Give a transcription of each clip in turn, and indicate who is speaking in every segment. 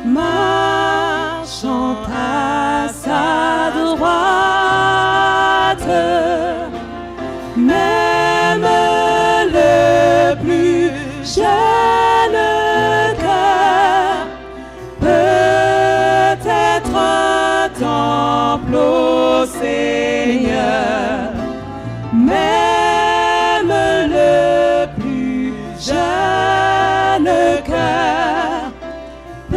Speaker 1: marchant à sa droite, même le plus jeune cœur peut être un temple au Seigneur, même le plus jeune cœur peut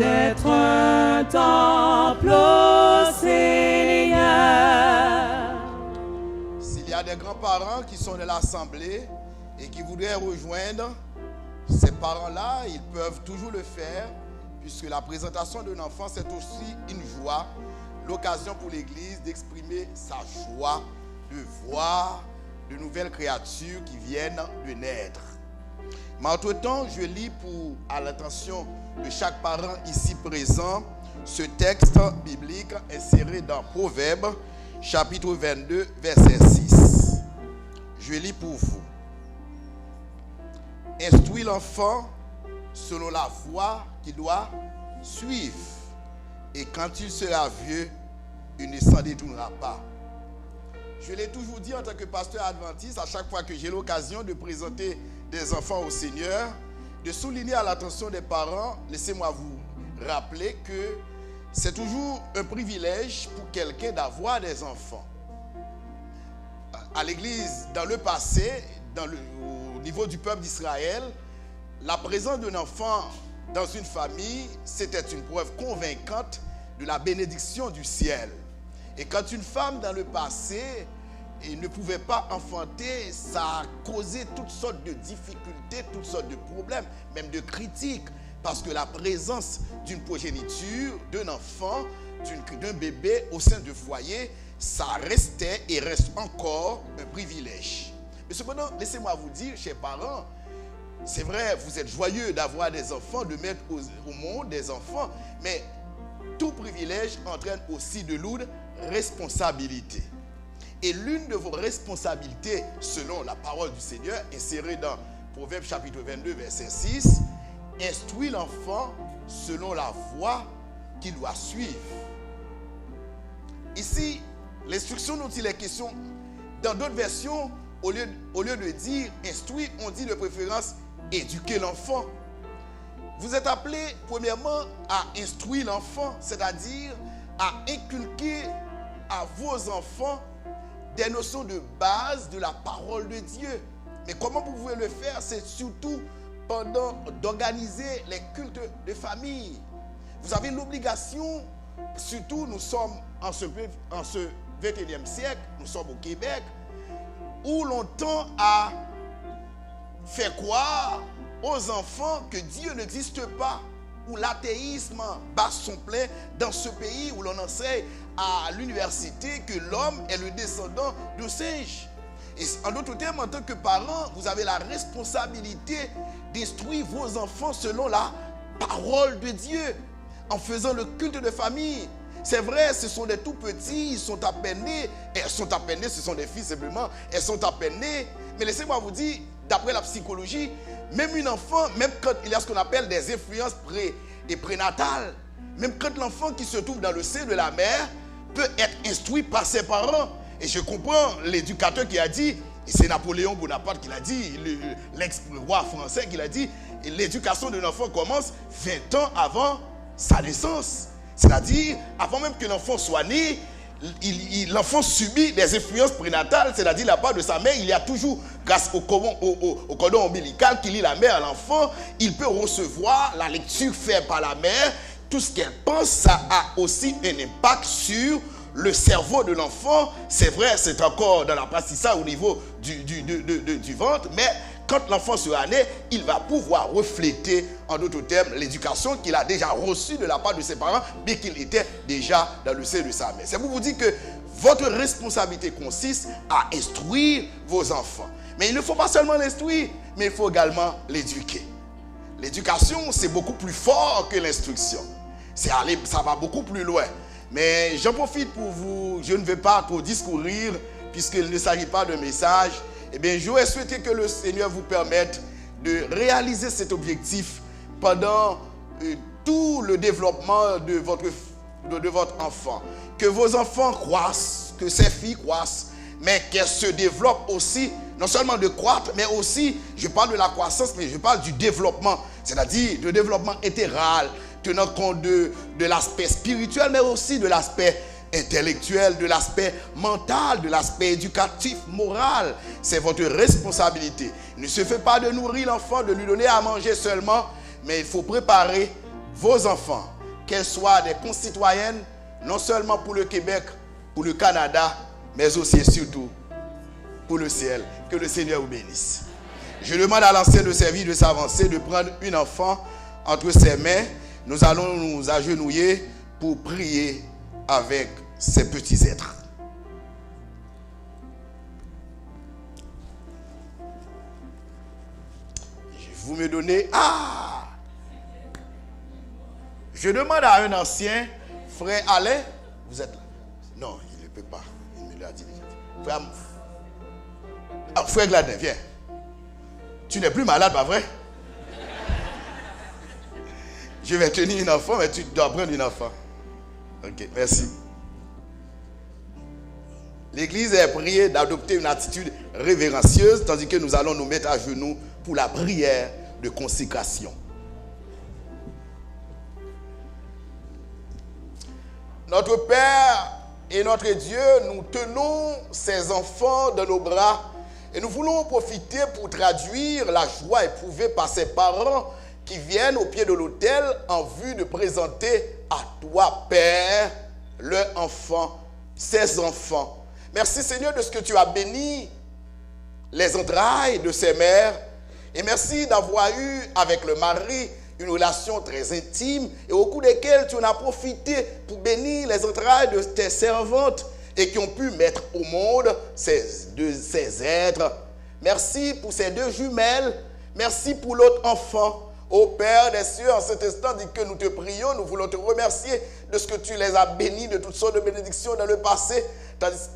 Speaker 1: être un temple au Seigneur.
Speaker 2: S'il y a des grands-parents qui sont de l'assemblée et qui voudraient rejoindre ces parents-là, ils peuvent toujours le faire, puisque la présentation d'un enfant, c'est aussi une joie, l'occasion pour l'Église d'exprimer sa joie de voir de nouvelles créatures qui viennent de naître. Mais entre-temps, je lis à l'attention de chaque parent ici présent ce texte biblique inséré dans Proverbes, chapitre 22, verset 6. Je lis pour vous. Instruis l'enfant selon la voie qu'il doit suivre, et quand il sera vieux, il ne s'en détournera pas. Je l'ai toujours dit en tant que pasteur adventiste, à chaque fois que j'ai l'occasion de présenter des enfants au Seigneur, de souligner à l'attention des parents, laissez-moi vous rappeler que c'est toujours un privilège pour quelqu'un d'avoir des enfants. À l'église, dans le passé, au niveau du peuple d'Israël, la présence d'un enfant dans une famille, c'était une preuve convaincante de la bénédiction du ciel. Et quand une femme dans le passé ne pouvait pas enfanter, ça a causé toutes sortes de difficultés, toutes sortes de problèmes, même de critiques, parce que la présence d'une progéniture, d'un enfant, d'un bébé au sein du foyer, ça restait et reste encore un privilège. Mais cependant, laissez-moi vous dire, chers parents, c'est vrai, vous êtes joyeux d'avoir des enfants, de mettre au monde des enfants, mais tout privilège entraîne aussi de lourdes responsabilités. Et l'une de vos responsabilités, selon la parole du Seigneur, insérée dans Proverbes chapitre 22, verset 6, instruit l'enfant selon la voie qu'il doit suivre. Ici, l'instruction dont il est question, dans d'autres versions, au lieu de dire instruire, on dit de préférence éduquer l'enfant. Vous êtes appelé premièrement à instruire l'enfant, c'est-à-dire à inculquer à vos enfants des notions de base de la parole de Dieu. Mais comment vous pouvez le faire? C'est surtout pendant d'organiser les cultes de famille. Vous avez l'obligation, surtout nous sommes en ce 21e siècle, nous sommes au Québec, où l'on tend à faire croire aux enfants que Dieu n'existe pas, où l'athéisme bat son plein dans ce pays, où l'on enseigne à l'université que l'homme est le descendant de singes. Et en d'autres termes, en tant que parent, vous avez la responsabilité d'instruire vos enfants selon la parole de Dieu, en faisant le culte de famille. C'est vrai, ce sont des tout petits, ils sont à peine nés. Elles sont à peine nés, ce sont des filles simplement. Elles sont à peine nées. Mais laissez-moi vous dire, d'après la psychologie, même un enfant, même quand il y a ce qu'on appelle des influences prénatales, même quand l'enfant qui se trouve dans le sein de la mère peut être instruit par ses parents. Et je comprends l'éducateur qui a dit, et c'est Napoléon Bonaparte qui l'a dit, l'ex-roi français qui l'a dit, l'éducation de l'enfant commence 20 ans avant sa naissance. C'est-à-dire, avant même que l'enfant soit né, l'enfant subit des influences prénatales, c'est-à-dire la part de sa mère, il y a toujours, grâce au cordon ombilical qui lie la mère à l'enfant, il peut recevoir la lecture faite par la mère. Tout ce qu'elle pense, ça a aussi un impact sur le cerveau de l'enfant. C'est vrai, c'est encore dans la plasticité au niveau du ventre, mais quand l'enfant sera né, il va pouvoir refléter, en d'autres termes, l'éducation qu'il a déjà reçue de la part de ses parents, bien qu'il était déjà dans le sein de sa mère. C'est pour vous dire que votre responsabilité consiste à instruire vos enfants. Mais il ne faut pas seulement l'instruire, mais il faut également l'éduquer. L'éducation, c'est beaucoup plus fort que l'instruction. Ça va beaucoup plus loin. Mais j'en profite pour vous, je ne vais pas trop discourir, puisqu'il ne s'agit pas d'un message. Eh bien, j'aurais souhaité que le Seigneur vous permette de réaliser cet objectif pendant tout le développement de votre enfant. Que vos enfants croissent, que ces filles croissent, mais qu'elles se développent aussi, non seulement de croître, mais aussi, je parle de la croissance, mais je parle du développement, c'est-à-dire de développement intégral, tenant compte de l'aspect spirituel, mais aussi de l'aspect intellectuel, de l'aspect mental, de l'aspect éducatif, moral. C'est votre responsabilité. Il ne se fait pas de nourrir l'enfant, de lui donner à manger seulement, mais il faut préparer vos enfants, qu'elles soient des concitoyennes, non seulement pour le Québec, pour le Canada, mais aussi et surtout pour le ciel. Que le Seigneur vous bénisse. Je demande à l'ancien de servir de s'avancer, de prendre une enfant entre ses mains. Nous allons nous agenouiller pour prier avec ces petits êtres. Vous me donnez... Je demande à un ancien, frère Alain, vous êtes là? Non, il ne peut pas. Il me l'a dit déjà. Frère Gladin, viens. Tu n'es plus malade, pas vrai? Je vais tenir une enfant, mais tu dois prendre une enfant. Ok, merci. L'Église est priée d'adopter une attitude révérencieuse, tandis que nous allons nous mettre à genoux pour la prière de consécration. Notre Père et notre Dieu, nous tenons ces enfants dans nos bras et nous voulons profiter pour traduire la joie éprouvée par ces parents qui viennent au pied de l'autel en vue de présenter à toi, Père, leur enfant, ces enfants. Merci Seigneur de ce que tu as béni les entrailles de ces mères et merci d'avoir eu avec le mari une relation très intime et au cours desquelles tu en as profité pour bénir les entrailles de tes servantes et qui ont pu mettre au monde ces êtres. Merci pour ces deux jumelles. Merci pour l'autre enfant. Ô Père des cieux, en cet instant, dit que nous te prions, nous voulons te remercier de ce que tu les as bénis de toutes sortes de bénédictions dans le passé, tandis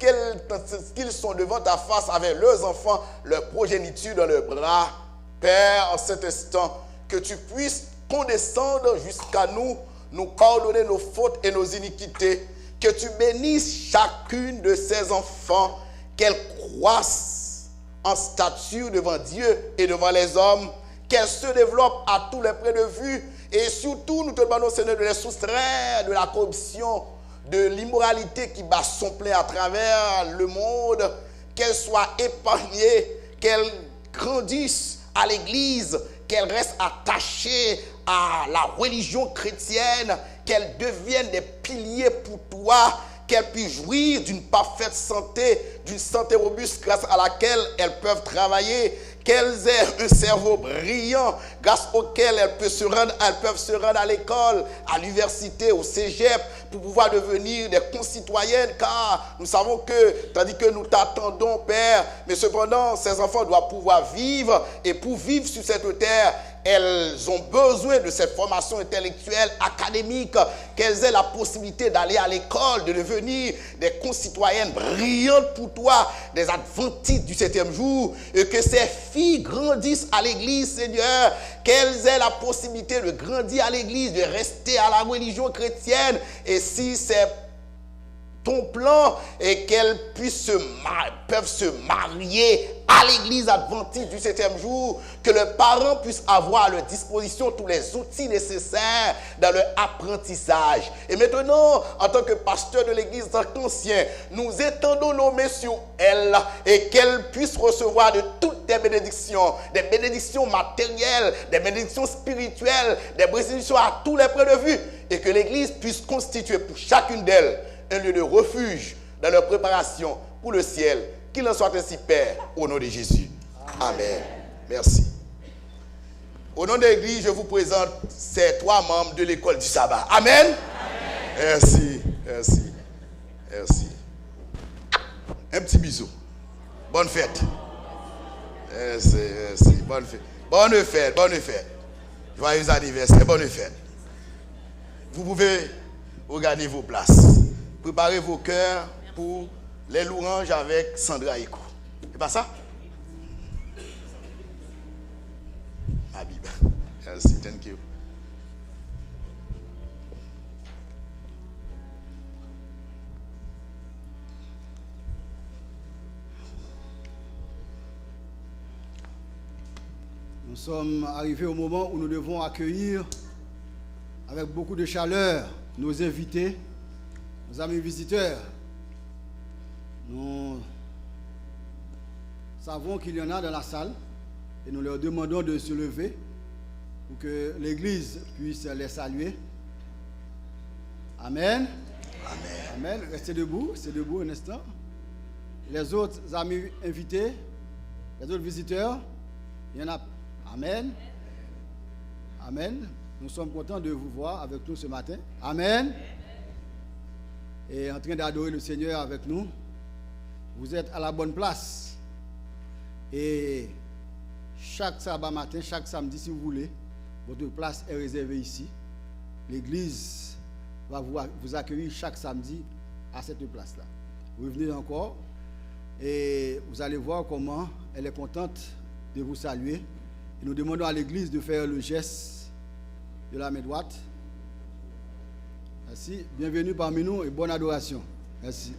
Speaker 2: qu'ils sont devant ta face avec leurs enfants, leur progéniture dans leurs bras. Père, en cet instant, que tu puisses condescendre jusqu'à nous, nous pardonner nos fautes et nos iniquités, que tu bénisses chacune de ces enfants, qu'elles croissent en stature devant Dieu et devant les hommes, qu'elles se développent à tous les points de vue, et surtout nous te demandons Seigneur de les soustraire de la corruption, de l'immoralité qui bat son plein à travers le monde, qu'elles soient épargnées, qu'elles grandissent à l'église, qu'elles restent attachées à la religion chrétienne, qu'elles deviennent des piliers pour toi, qu'elles puissent jouir d'une parfaite santé, d'une santé robuste grâce à laquelle elles peuvent travailler, qu'elles aient un cerveau brillant grâce auquel elles peuvent se rendre à l'école, à l'université, au cégep, pour pouvoir devenir des concitoyennes, car nous savons que, tandis que nous t'attendons, Père, mais cependant, ces enfants doivent pouvoir vivre, et pour vivre sur cette terre, elles ont besoin de cette formation intellectuelle, académique, qu'elles aient la possibilité d'aller à l'école, de devenir des concitoyennes brillantes pour toi, des adventistes du 7e jour, et que ces filles grandissent à l'église, Seigneur, qu'elles aient la possibilité de grandir à l'église, de rester à la religion chrétienne, et si c'est ton plan, et qu'elles peuvent se marier à l'église adventiste du 7e jour, que les parents puissent avoir à leur disposition tous les outils nécessaires dans leur apprentissage. Et maintenant, en tant que pasteur de l'église d'Ancien, nous étendons nos mains sur elles et qu'elles puissent recevoir de toutes tes bénédictions, des bénédictions matérielles, des bénédictions spirituelles, des bénédictions à tous les points de vue, et que l'église puisse constituer pour chacune d'elles un lieu de refuge dans leur préparation pour le ciel. Qu'il en soit ainsi, Père, au nom de Jésus. Amen. Merci. Au nom de l'Église, je vous présente ces 3 membres de l'école du sabbat. Amen. Amen. Merci, merci, merci. Un petit bisou. Bonne fête. Merci, merci. Bonne fête. Bonne fête, bonne fête. Joyeux anniversaire, bonne fête. Vous pouvez regagner vos places. Préparez vos cœurs pour les louanges avec Sandra Eko. C'est pas ça? Ma Bible. Merci, thank you.
Speaker 3: Nous sommes arrivés au moment où nous devons accueillir avec beaucoup de chaleur nos invités, nos amis visiteurs. Nous savons qu'il y en a dans la salle et nous leur demandons de se lever pour que l'Église puisse les saluer. Amen. Amen. Restez debout un instant. Les autres amis invités, les autres visiteurs, il y en a. Amen. Amen. Nous sommes contents de vous voir avec nous ce matin. Amen. Et en train d'adorer le Seigneur avec nous. Vous êtes à la bonne place. Et chaque sabbat matin, chaque samedi, si vous voulez, votre place est réservée ici. L'Église va vous accueillir chaque samedi à cette place-là. Vous venez encore et vous allez voir comment elle est contente de vous saluer. Et nous demandons à l'Église de faire le geste de la main droite. Merci. Bienvenue parmi nous et bonne adoration. Merci.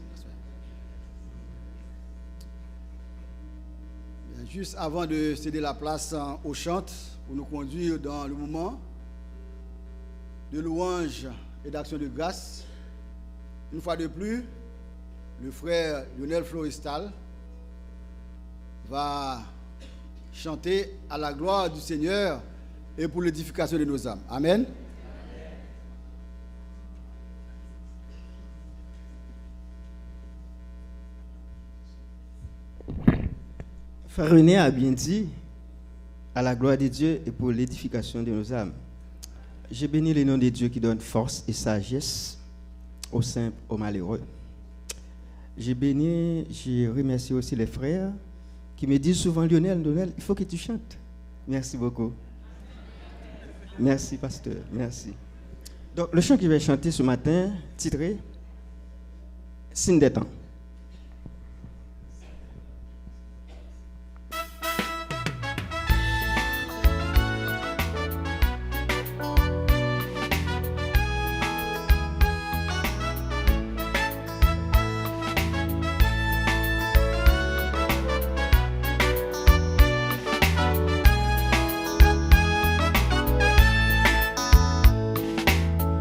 Speaker 3: Bien, juste avant de céder la place aux chantes pour nous conduire dans le moment de louange et d'action de grâce, une fois de plus, le frère Lionel Florestal va chanter à la gloire du Seigneur et pour l'édification de nos âmes. Amen.
Speaker 4: Frère René a bien dit, à la gloire de Dieu et pour l'édification de nos âmes. J'ai béni le nom de Dieu qui donne force et sagesse aux simples, aux malheureux. J'ai remercié aussi les frères qui me disent souvent, Lionel, il faut que tu chantes. Merci beaucoup. Merci, pasteur. Merci. Donc, le chant que je vais chanter ce matin, titré Signe des temps.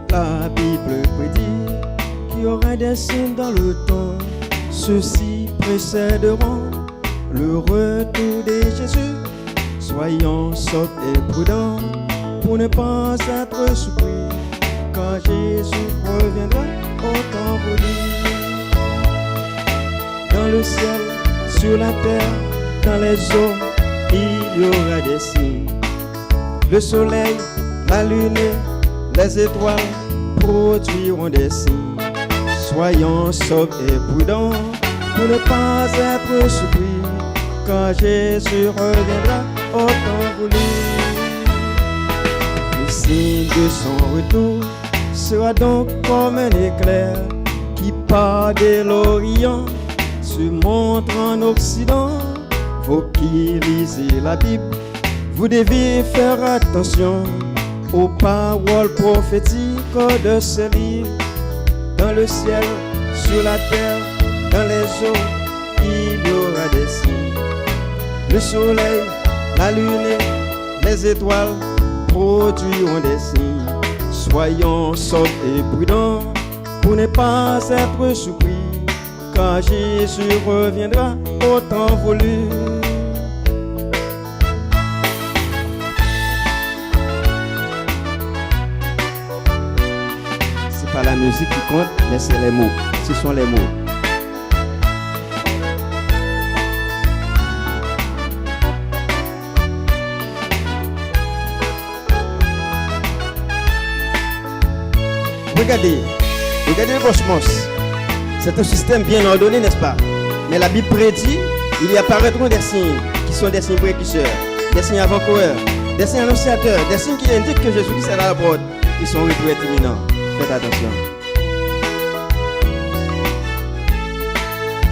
Speaker 4: La Bible prédit qu'il y aura des signes dans le temps. Ceux-ci précéderont le retour de Jésus. Soyons sobres et prudents pour ne pas être surpris quand Jésus reviendra au temps voulu. Dans le ciel, sur la terre, dans les eaux, il y aura des signes. Le soleil, la lune, les étoiles produiront des signes. Soyons sobres et prudents pour ne pas être surpris quand Jésus reviendra au temps voulu. Le signe de son retour sera donc comme un éclair qui part de l'Orient, se montre en Occident. Vous qui lisez la Bible, vous devez faire attention aux paroles prophétiques de ce livre. Dans le ciel, sur la terre, dans les eaux, il y aura des signes. Le soleil, la lune, les étoiles produiront des signes. Soyons sobres et prudents pour ne pas être surpris quand Jésus reviendra au temps voulu. Pas la musique qui compte, mais c'est les mots. Ce sont les mots. Regardez le cosmos. C'est un système bien ordonné, n'est-ce pas? Mais la Bible prédit, il y apparaîtront des signes qui sont des signes précurseurs, des signes avant-coureurs, des signes annonciateurs, des signes qui indiquent que Jésus-Christ est à la porte. Ils sont retour imminents. Faites attention.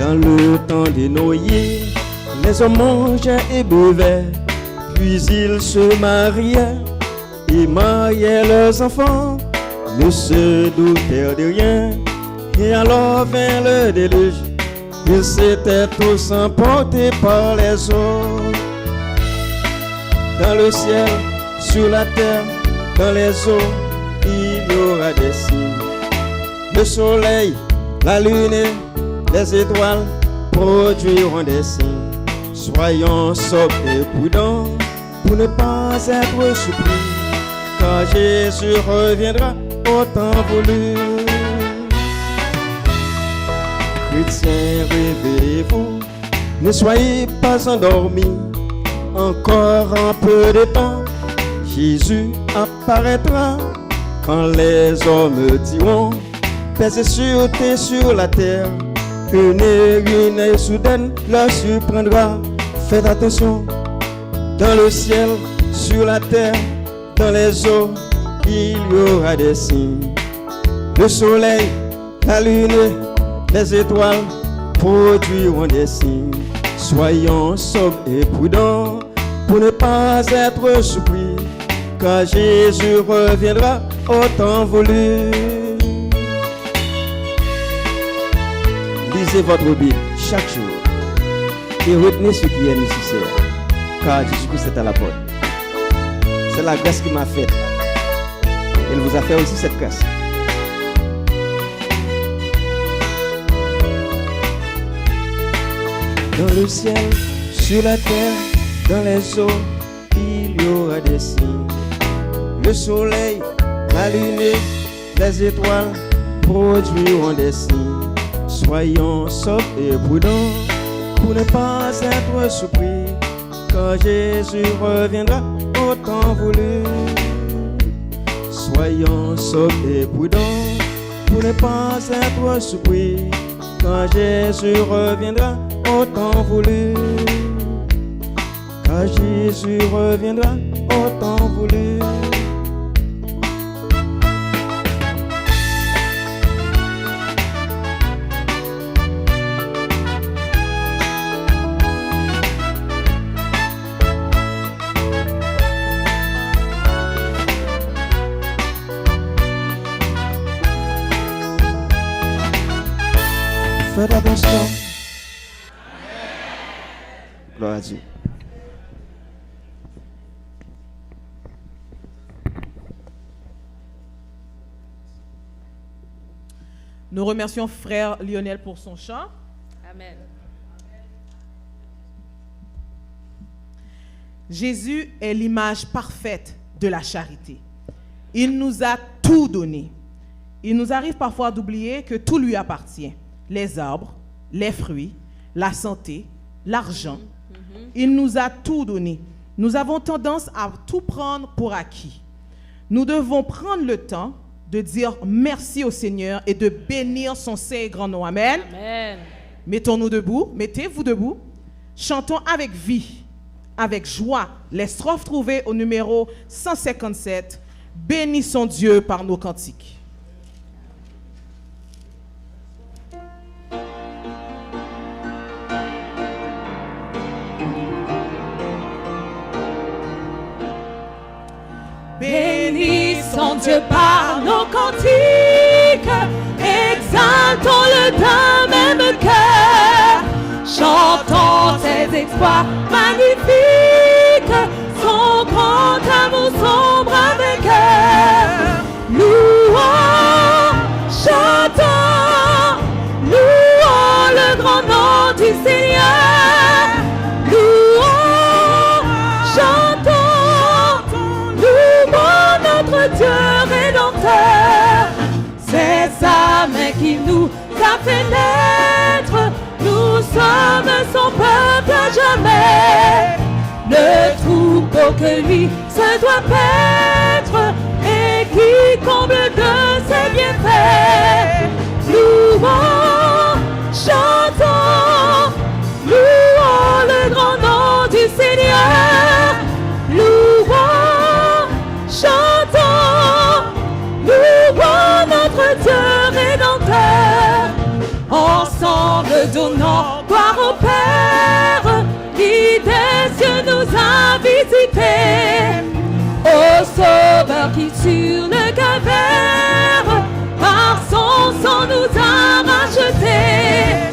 Speaker 4: Dans le temps des Noé, les hommes mangeaient et buvaient, puis ils se mariaient et mariaient leurs enfants, ne se doutèrent de rien. Et alors vint le déluge, ils s'étaient tous emportés par les eaux. dans le ciel, sur la terre, dans les eaux, il y aura des signes. Le soleil, la lune et les étoiles produiront des signes. Soyons sobres et prudents pour ne pas être surpris quand Jésus reviendra au temps voulu. Chrétiens, réveillez-vous, ne soyez pas endormis. Encore un peu de temps, Jésus apparaîtra. Quand les hommes diront paix et sûreté sur la terre, une ruine soudaine leur surprendra. Faites attention, dans le ciel, sur la terre, dans les eaux, il y aura des signes. Le soleil, la lune, les étoiles produiront des signes. Soyons sobres et prudents pour ne pas être surpris quand Jésus reviendra au temps voulu. Lisez votre Bible chaque jour et retenez ce qui est nécessaire, car Jésus-Christ est à la porte. C'est la grâce qui m'a fait. Elle vous a fait aussi cette grâce. Dans le ciel, sur la terre, dans les eaux, il y aura des signes. Le soleil, la lune, les étoiles produiront des signes. Soyons sobres et prudents pour ne pas être surpris quand Jésus reviendra au temps voulu. Soyons sobres et prudents pour ne pas être surpris quand Jésus reviendra au temps voulu. Quand Jésus reviendra au temps voulu. Faites attention. Gloire à Dieu.
Speaker 1: Nous remercions frère Lionel pour son chant.
Speaker 5: Amen.
Speaker 1: Jésus est l'image parfaite de la charité. Il nous a tout donné. Il nous arrive parfois d'oublier que tout lui appartient. Les arbres, les fruits, la santé, l'argent. Il nous a tout donné. Nous avons tendance à tout prendre pour acquis. Nous devons prendre le temps de dire merci au Seigneur et de bénir son saint et grand nom. Amen.
Speaker 5: Amen.
Speaker 1: Mettons-nous debout, mettez-vous debout. Chantons avec vie, avec joie, les strophes trouvées au numéro 157. Bénissons Dieu par nos cantiques.
Speaker 5: Bénissons Dieu par nos cantiques, exaltons-le d'un même cœur, chantons ses exploits magnifiques, son grand amour sombre avec eux. Louons, chantons, louons le grand nom du Seigneur. Louons, chantons, louons notre Dieu rédempteur. C'est sa main qui nous a fait naître. Nous sommes son peuple à jamais. Le troupeau que lui se doit paître et qui comble de ses bienfaits. Louons, chantons, louons le grand nom du Seigneur. Louons, chantons, louons notre Dieu rédempteur. Ensemble donnons gloire au Père qui des cieux nous a visités, au Sauveur qui sur le calvaire par son sang nous a rachetés.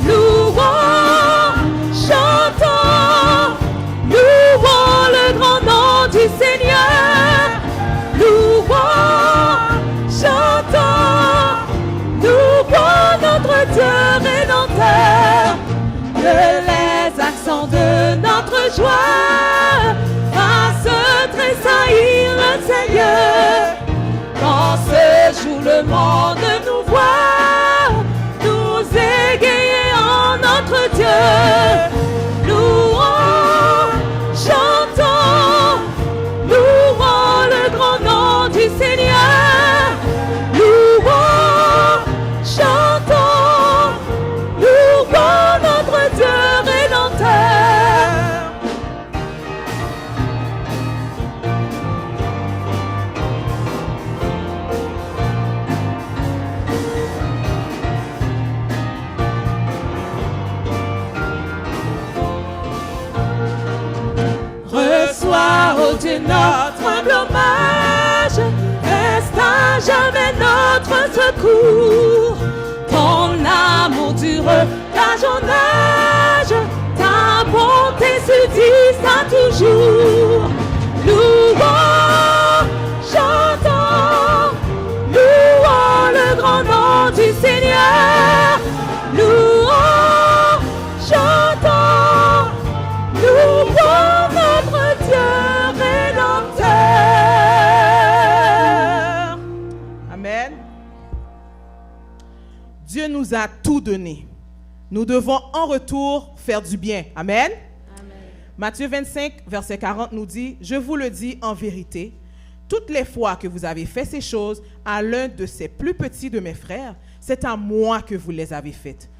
Speaker 5: Louons, chantons, louons le grand nom joie, fasse tressaillir le Seigneur. Quand ce jour le monde nous voit, nous égayer en notre Dieu. Louons, chantons, louons le grand nom du Seigneur. Louons, chantons, louons notre Dieu rédempteur. Reçois, ô Dieu, notre humble hommage, reste à jamais notre secours. Ton amour dure d'âge en âge, ta bonté subsiste à toujours. Louons, chantons, louons le grand nom du Seigneur. Louons, chantons, louons notre Dieu rédempteur.
Speaker 1: Amen. Dieu nous a tout donné. Nous devons en retour faire du bien. Amen. Matthieu 25, verset 40 nous dit, « Je vous le dis en vérité, toutes les fois que vous avez fait ces choses à l'un de ces plus petits de mes frères, c'est à moi que vous les avez faites. »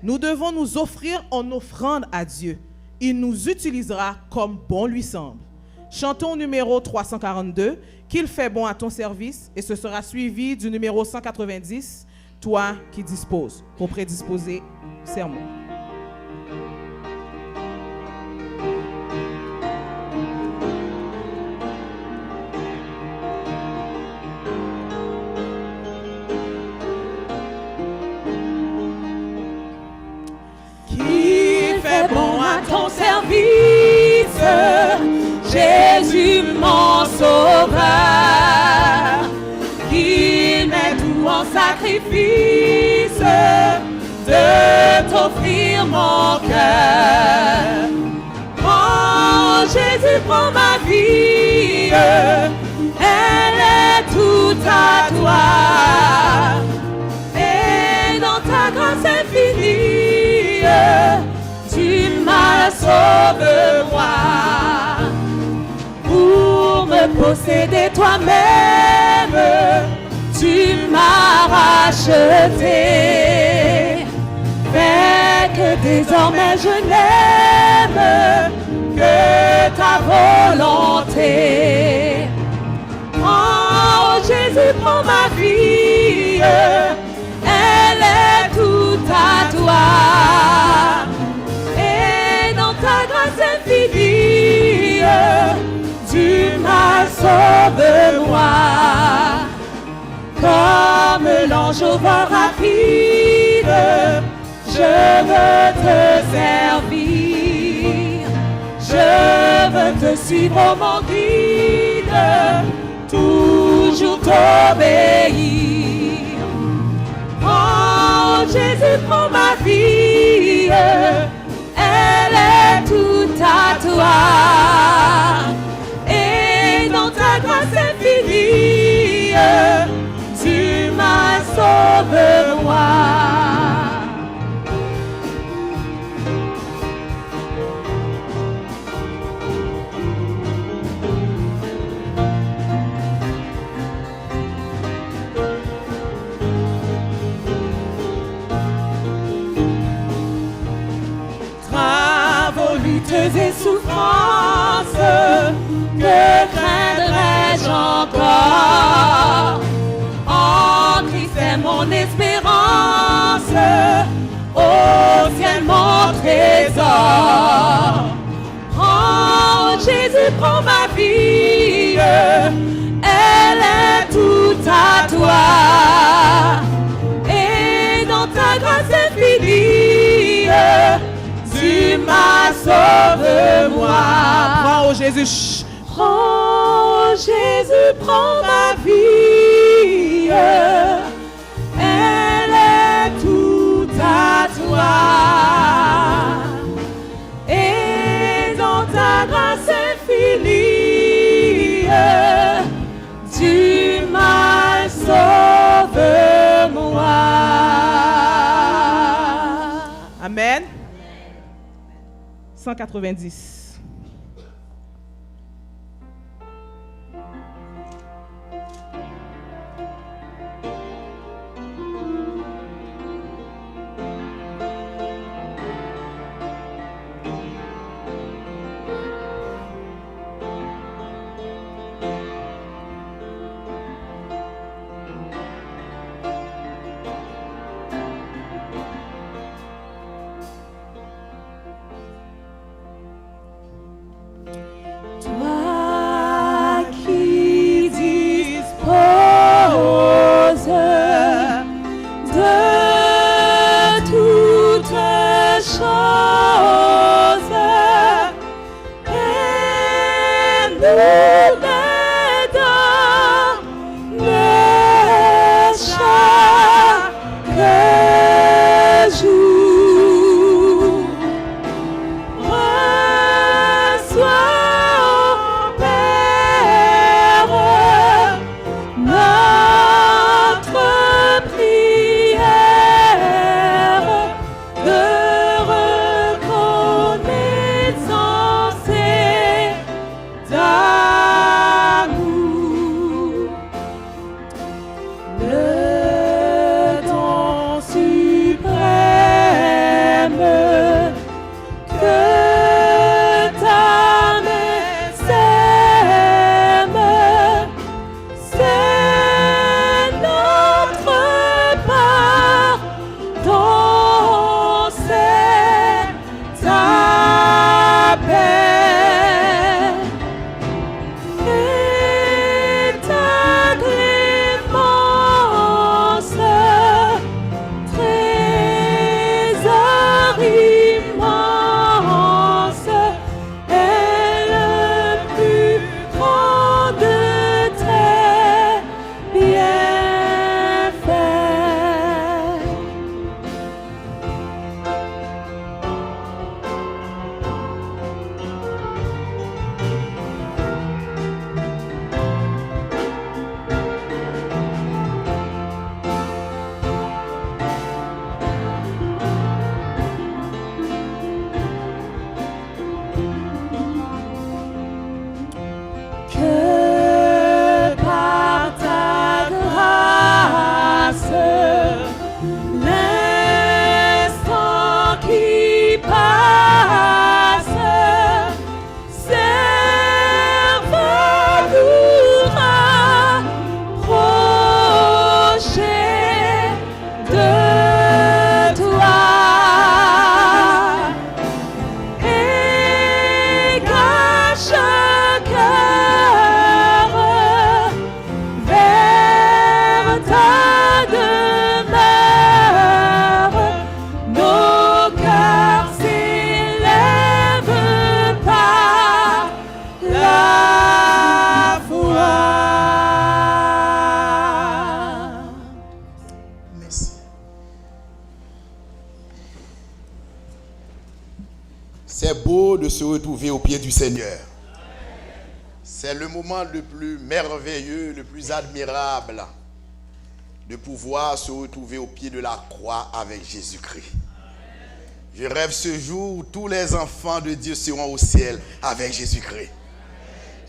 Speaker 1: Nous devons nous offrir en offrande à Dieu. Il nous utilisera comme bon lui semble. Chantons numéro 342, « Qu'il fait bon à ton service » et ce sera suivi du numéro 190, « Toi qui disposes » pour prédisposer le sermon.
Speaker 5: Qui fait bon à ton service, Jésus mon sauveur, qui met tout en sacrifice, de t'offrir mon cœur. Oh Jésus, prends ma vie, elle est toute à toi, et dans ta grâce infinie, tu m'as sauvé moi. Pour me posséder toi-même, tu m'as racheté. Fais que désormais je n'aime que ta volonté. Oh Jésus, prends ma vie, elle est toute à toi. Et dans ta grâce infinie, tu m'as sauvé moi. Comme l'ange au vol rapide, je veux te servir. Je veux te suivre, oh mon guide, toujours t'obéir. Oh Jésus, prends ma vie, elle est toute à toi. Et dans ta grâce infinie, tu m'as sauvé moi. Travaux, luttes et souffrances, que craindrais-je encore? En Christ est mon espérance, au ciel mon trésor. Oh Jésus, prends ma vie, elle est toute à toi. Et dans ta grâce infinie, tu m'as sauvé moi.
Speaker 1: Prends, oh Jésus.
Speaker 5: Oh Jésus, prends ma vie, elle est toute à toi. Et dans ta
Speaker 1: 190.
Speaker 5: Toi qui disposes de toutes choses et nous les donnes chaque jour. Reçois notre prière de reconnaissance et d'amour. Le don suprême que ta main sème, c'est notre pardon, c'est ta paix et ta clémence, trésor immense est le plus grand de tes bienfaits. Que par ta grâce, l'instant qui passe serve à nous rapprocher de toi. Et qu'à chaque heure vers ta demeure, nos cœurs s'élèvent par la foi.
Speaker 2: Merci. C'est beau de se retrouver au pied du Seigneur. C'est le moment le plus merveilleux, le plus admirable de pouvoir se retrouver au pied de la croix avec Jésus-Christ. Je rêve ce jour où tous les enfants de Dieu seront au ciel avec Jésus-Christ.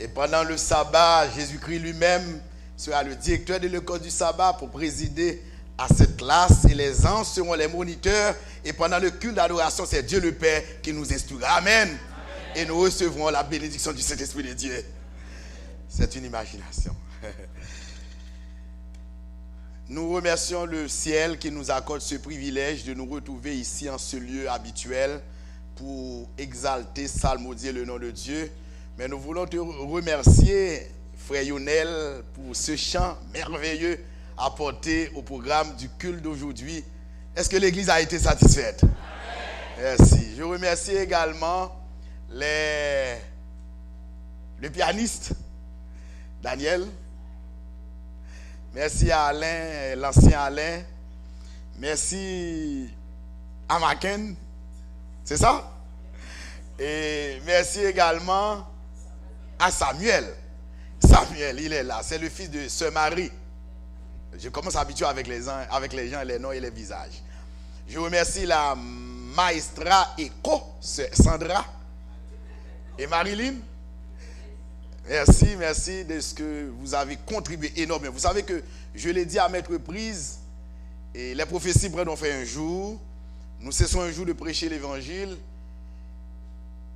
Speaker 2: Et pendant le sabbat, Jésus-Christ lui-même sera le directeur de l'école du sabbat pour présider à cette classe et les anges seront les moniteurs. Et pendant le culte d'adoration, c'est Dieu le Père qui nous instruira. Amen. Et nous recevrons la bénédiction du Saint-Esprit de Dieu. C'est une imagination. Nous remercions le ciel qui nous accorde ce privilège de nous retrouver ici en ce lieu habituel pour exalter, psalmodier le nom de Dieu. Mais nous voulons te remercier, frère Yonel, pour ce chant merveilleux apporté au programme du culte d'aujourd'hui. Est-ce que l'Église a été satisfaite? Merci. Je remercie également le pianiste, Daniel. Merci à Alain, l'ancien Alain. Merci à Maken. C'est ça? Et merci également à Samuel. Samuel, il est là. C'est le fils de Sœur Marie. Je commence à habituer avec les gens, les noms et les visages. Je remercie la maestra Eco, Sandra. Et Marilyn? Merci de ce que vous avez contribué énormément. Vous savez que je l'ai dit à maintes reprises, et les prophéties prennent fait un jour, nous cessons un jour de prêcher l'évangile,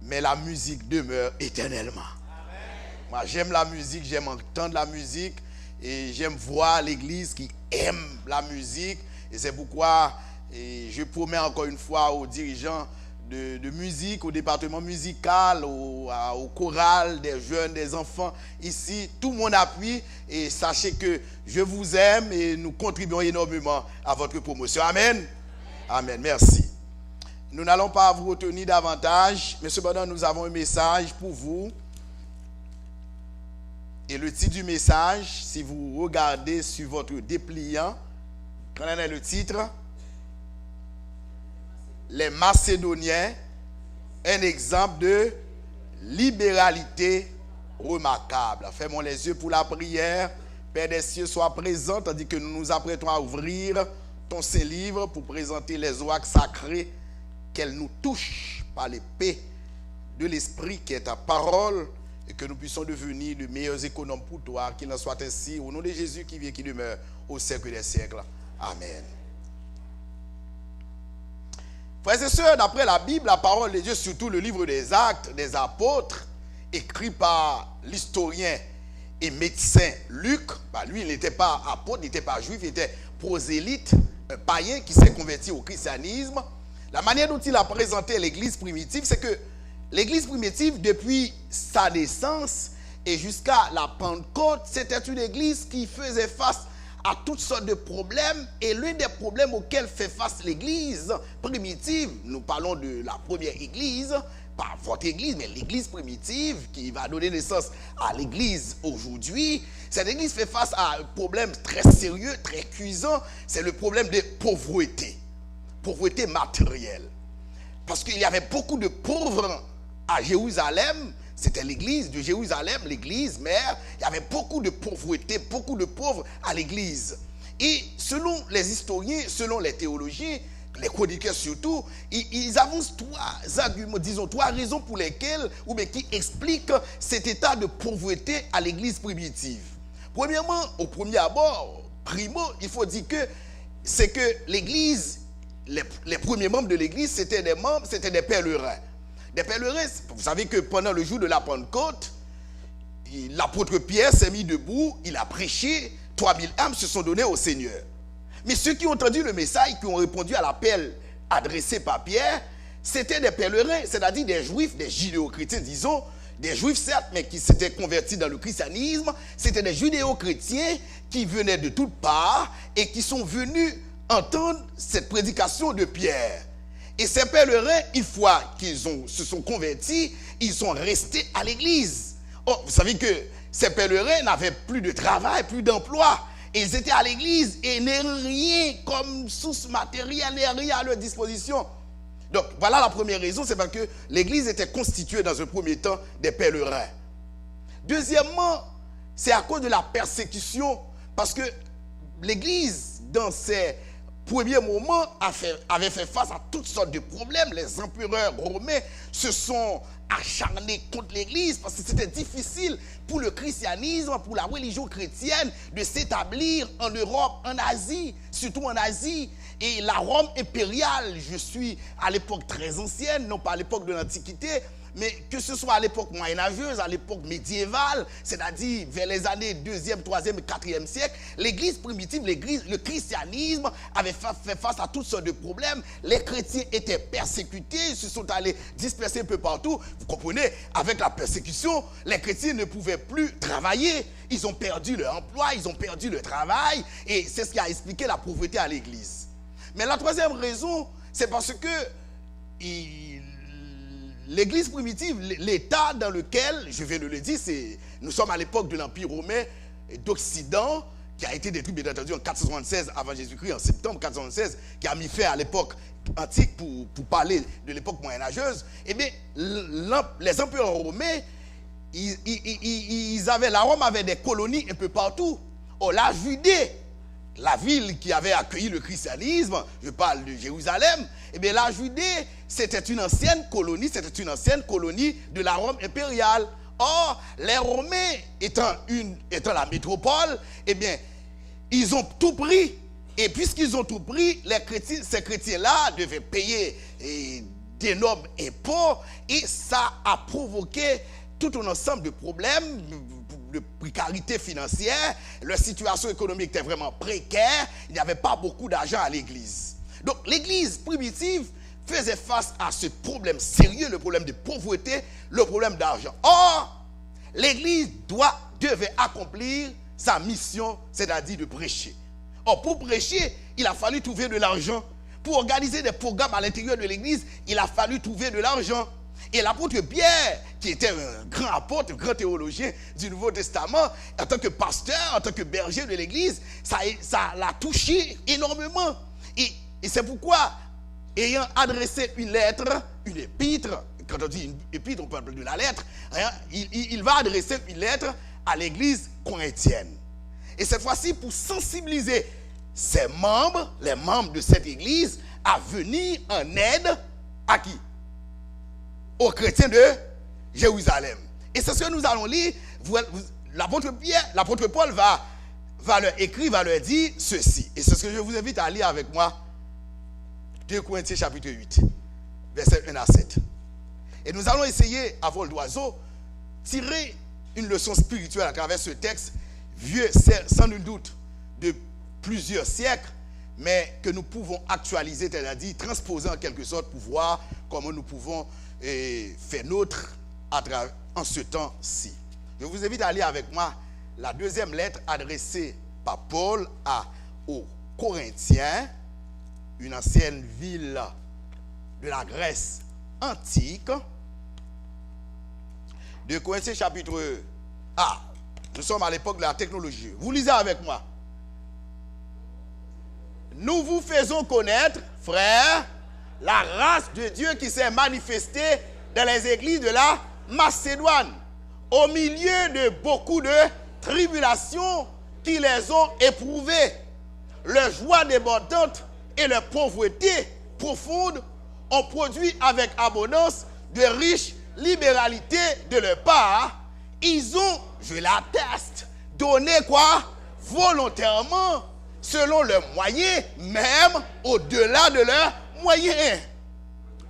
Speaker 2: mais la musique demeure éternellement. Amen. Moi j'aime la musique, j'aime entendre la musique, et j'aime voir l'église qui aime la musique, et c'est pourquoi je promets encore une fois aux dirigeants de musique, au département musical, au choral, des jeunes, des enfants, ici, tout le monde appuie, et sachez que je vous aime et nous contribuons énormément à votre promotion. Amen. Amen, merci. Nous n'allons pas vous retenir davantage, mais cependant nous avons un message pour vous. Et le titre du message, si vous regardez sur votre dépliant, quand on a le titre, les Macédoniens, un exemple de libéralité remarquable. Fermons les yeux pour la prière. Père des cieux, sois présent tandis que nous nous apprêtons à ouvrir ton Saint-Livre pour présenter les oies sacrées, qu'elles nous touchent par l'épée de l'Esprit qui est ta parole, et que nous puissions devenir de meilleurs économes pour toi. Qu'il en soit ainsi au nom de Jésus qui vit et qui demeure au siècle des siècles. Amen. Frères et sœurs, d'après la Bible, la parole de Dieu, surtout le livre des Actes des Apôtres, écrit par l'historien et médecin Luc, lui, il n'était pas apôtre, il n'était pas juif, il était prosélyte, un païen qui s'est converti au christianisme. La manière dont il a présenté l'église primitive, c'est que l'église primitive, depuis sa naissance et jusqu'à la Pentecôte, c'était une église qui faisait face à toutes sortes de problèmes, et l'un des problèmes auxquels fait face l'église primitive, nous parlons de la première église, pas votre église, mais l'église primitive qui va donner naissance à l'église aujourd'hui. Cette église fait face à un problème très sérieux, très cuisant, c'est le problème de pauvreté matérielle. Parce qu'il y avait beaucoup de pauvres à Jérusalem. C'était l'église de Jérusalem, l'église mère. Il y avait beaucoup de pauvreté, beaucoup de pauvres à l'église. Et selon les historiens, selon les théologiens, les chroniqueurs surtout, ils avancent trois arguments, disons trois raisons pour lesquelles, ou bien qui expliquent cet état de pauvreté à l'église primitive. Premièrement, au premier abord, il faut dire que c'est que l'église, les premiers membres de l'église, c'était des pèlerins. Des pèlerins, vous savez que pendant le jour de la Pentecôte, l'apôtre Pierre s'est mis debout, il a prêché, 3000 âmes se sont données au Seigneur. Mais ceux qui ont entendu le message, qui ont répondu à l'appel adressé par Pierre, c'était des pèlerins, c'est-à-dire des juifs, des judéo-chrétiens, disons, des juifs certes, mais qui s'étaient convertis dans le christianisme. C'était des judéo-chrétiens qui venaient de toutes parts et qui sont venus entendre cette prédication de Pierre. Et ces pèlerins, une fois qu'ils se sont convertis, ils sont restés à l'église. Oh, vous savez que ces pèlerins n'avaient plus de travail, plus d'emploi. Et ils étaient à l'église et n'avaient rien comme source matérielle, rien à leur disposition. Donc voilà la première raison, c'est parce que l'église était constituée dans un premier temps des pèlerins. Deuxièmement, c'est à cause de la persécution, parce que l'église, dans ses premier moment, avait fait face à toutes sortes de problèmes. Les empereurs romains se sont acharnés contre l'église parce que c'était difficile pour le christianisme, pour la religion chrétienne de s'établir en Europe, en Asie, surtout en Asie. Et la Rome impériale, je suis à l'époque très ancienne, non pas à l'époque de l'Antiquité, mais que ce soit à l'époque moyenâgeuse, à l'époque médiévale, c'est-à-dire vers les années 2e, 3e et 4e siècle, l'église primitive, le christianisme avait fait face à toutes sortes de problèmes. Les chrétiens étaient persécutés, ils se sont allés disperser un peu partout. Vous comprenez, avec la persécution, les chrétiens ne pouvaient plus travailler. Ils ont perdu leur emploi, ils ont perdu le travail, et c'est ce qui a expliqué la pauvreté à l'église. Mais la troisième raison, c'est parce que l'église primitive, l'état dans lequel, je viens de le dire, nous sommes à l'époque de l'Empire romain d'Occident, qui a été détruit, bien entendu, en 476 avant Jésus-Christ, en septembre 476, qui a mis fin à l'époque antique pour parler de l'époque moyenâgeuse. Eh bien, les empereurs romains, la Rome avait des colonies un peu partout. Or, la Judée, la ville qui avait accueilli le christianisme, je parle de Jérusalem, eh bien la Judée, c'était une ancienne colonie de la Rome impériale. Or, les Romains étant la métropole, eh bien, ils ont tout pris. Et puisqu'ils ont tout pris, ces chrétiens-là devaient payer d'énormes impôts, et ça a provoqué tout un ensemble de problèmes, de précarité financière. Leur situation économique était vraiment précaire. Il n'y avait pas beaucoup d'argent à l'église. Donc l'église primitive faisait face à ce problème sérieux, le problème de pauvreté, le problème d'argent. Or, l'église devait accomplir sa mission, c'est-à-dire de prêcher. Or, pour prêcher, il a fallu trouver de l'argent. Pour organiser des programmes à l'intérieur de l'église, il a fallu trouver de l'argent. Et l'apôtre Pierre, qui était un grand apôtre, un grand théologien du Nouveau Testament, en tant que pasteur, en tant que berger de l'église, ça l'a touché énormément. Et c'est pourquoi, ayant adressé une lettre, une épître, quand on dit une épître, on parle de la lettre, hein, il va adresser une lettre à l'église corinthienne. Et cette fois-ci, pour sensibiliser les membres de cette église, à venir en aide à qui? Aux chrétiens de Jérusalem. Et c'est ce que nous allons lire. L'apôtre Paul va leur écrire, va leur dire ceci. Et c'est ce que je vous invite à lire avec moi. 2 Corinthiens chapitre 8, versets 1 à 7. Et nous allons essayer, à vol d'oiseau, tirer une leçon spirituelle à travers ce texte, vieux sans nul doute de plusieurs siècles, mais que nous pouvons actualiser, c'est-à-dire transposer en quelque sorte pour voir comment nous pouvons faire nôtre en ce temps-ci. Je vous invite à lire avec moi la deuxième lettre adressée par Paul aux Corinthiens, une ancienne ville de la Grèce antique. 2 Corinthiens chapitre... nous sommes à l'époque de la technologie. Vous lisez avec moi. Nous vous faisons connaître, frères, la grâce de Dieu qui s'est manifestée dans les églises de la Macédoine, au milieu de beaucoup de tribulations qui les ont éprouvées. Leur joie débordante et leur pauvreté profonde ont produit avec abondance de riches libéralités de leur part. Ils ont, je l'atteste, donné quoi? Volontairement, selon leurs moyens, même au-delà de leurs moyens.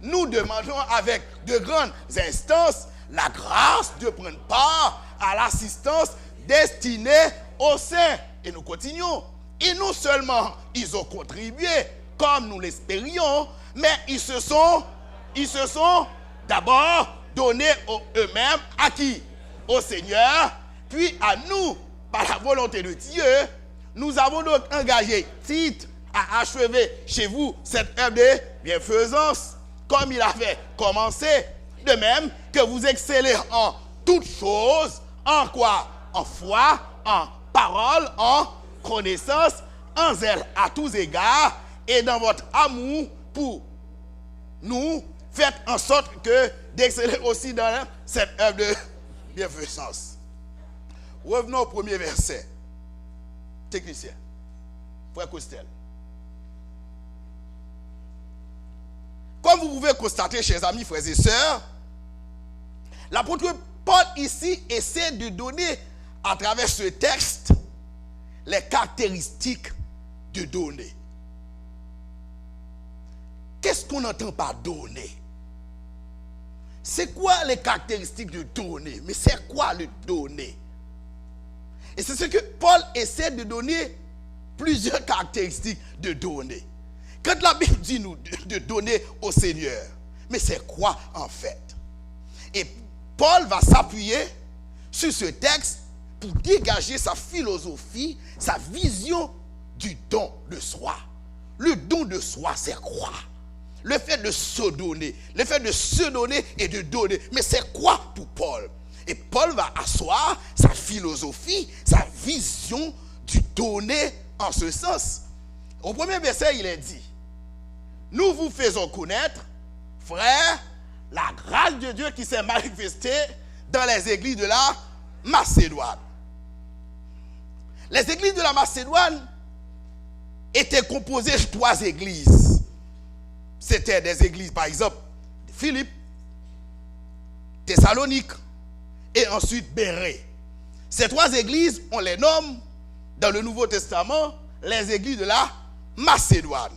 Speaker 2: Nous demandons avec de grandes instances la grâce de prendre part à l'assistance destinée aux saints. Et nous continuons. Et non seulement ils ont contribué comme nous l'espérions, mais ils se sont d'abord donnés eux-mêmes à qui? Au Seigneur, puis à nous, par la volonté de Dieu. Nous avons donc engagé Tite à achever chez vous cette œuvre de bienfaisance, comme il avait commencé. De même que vous excellez en toutes choses, en quoi? En foi, en parole, en connaissance, en zèle à tous égards, et dans votre amour pour nous, faites en sorte que d'exceller aussi dans cette œuvre de bienfaisance. Revenons au premier verset. Technicien, frère Costel. Comme vous pouvez constater, chers amis, frères et sœurs, l'apôtre Paul ici essaie de donner à travers ce texte les caractéristiques de donner. Qu'est-ce qu'on entend par donner? C'est quoi les caractéristiques de donner? Mais c'est quoi le donner? Et c'est ce que Paul essaie de donner, plusieurs caractéristiques de donner. Quand la Bible dit nous de donner au Seigneur, mais c'est quoi en fait? Et Paul va s'appuyer sur ce texte pour dégager sa philosophie, sa vision du don de soi. Le don de soi, c'est quoi? Le fait de se donner et de donner. Mais c'est quoi pour Paul? Et Paul va asseoir sa philosophie, sa vision du donner en ce sens. Au premier verset, il est dit, nous vous faisons connaître, frères, la grâce de Dieu qui s'est manifestée dans les églises de la Macédoine. Les églises de la Macédoine était composé de 3 églises. C'était des églises, par exemple, Philippe, Thessalonique et ensuite Bérée. Ces 3 églises, on les nomme dans le Nouveau Testament les églises de la Macédoine.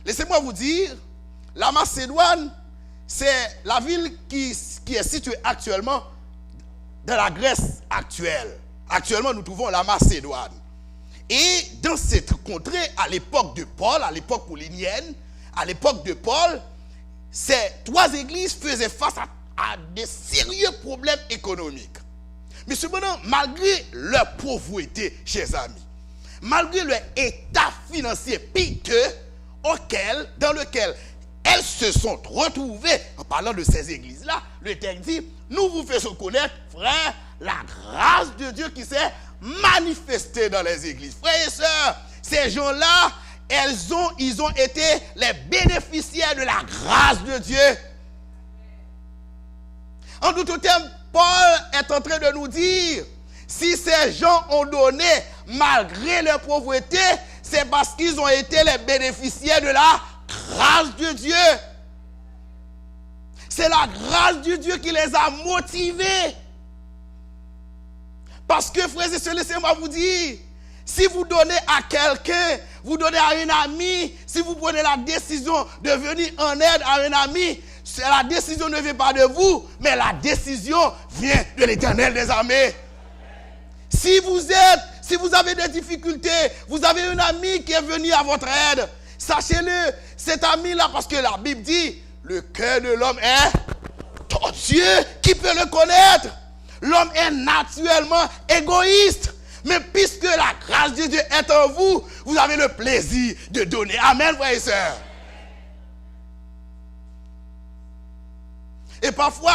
Speaker 2: Laissez-moi vous dire, la Macédoine, c'est la ville qui est située actuellement dans la Grèce actuelle. Actuellement, nous trouvons la Macédoine. Et dans cette contrée, à l'époque de Paul, à l'époque paulinienne, à l'époque de Paul, ces 3 églises faisaient face à des sérieux problèmes économiques. Mais cependant, malgré leur pauvreté, chers amis, malgré leur état financier piteux dans lequel elles se sont retrouvées, en parlant de ces églises-là, le texte dit, nous vous faisons connaître, frères, la grâce de Dieu qui s'est manifestée dans les églises. Frères et sœurs, ces gens-là, ils ont été les bénéficiaires de la grâce de Dieu. En d'autres termes, Paul est en train de nous dire, si ces gens ont donné malgré leur pauvreté, c'est parce qu'ils ont été les bénéficiaires de la grâce de Dieu. C'est la grâce de Dieu qui les a motivés. Parce que, frères et sœurs, laissez-moi vous dire, si vous donnez à quelqu'un, vous donnez à un ami, si vous prenez la décision de venir en aide à un ami, la décision ne vient pas de vous, mais la décision vient de l'Éternel des armées. Si vous avez des difficultés, vous avez un ami qui est venu à votre aide, sachez-le, cet ami-là, parce que la Bible dit, le cœur de l'homme est Dieu qui peut le connaître. L'homme est naturellement égoïste. Mais puisque la grâce de Dieu est en vous, vous avez le plaisir de donner. Amen, frères et sœurs. Et parfois,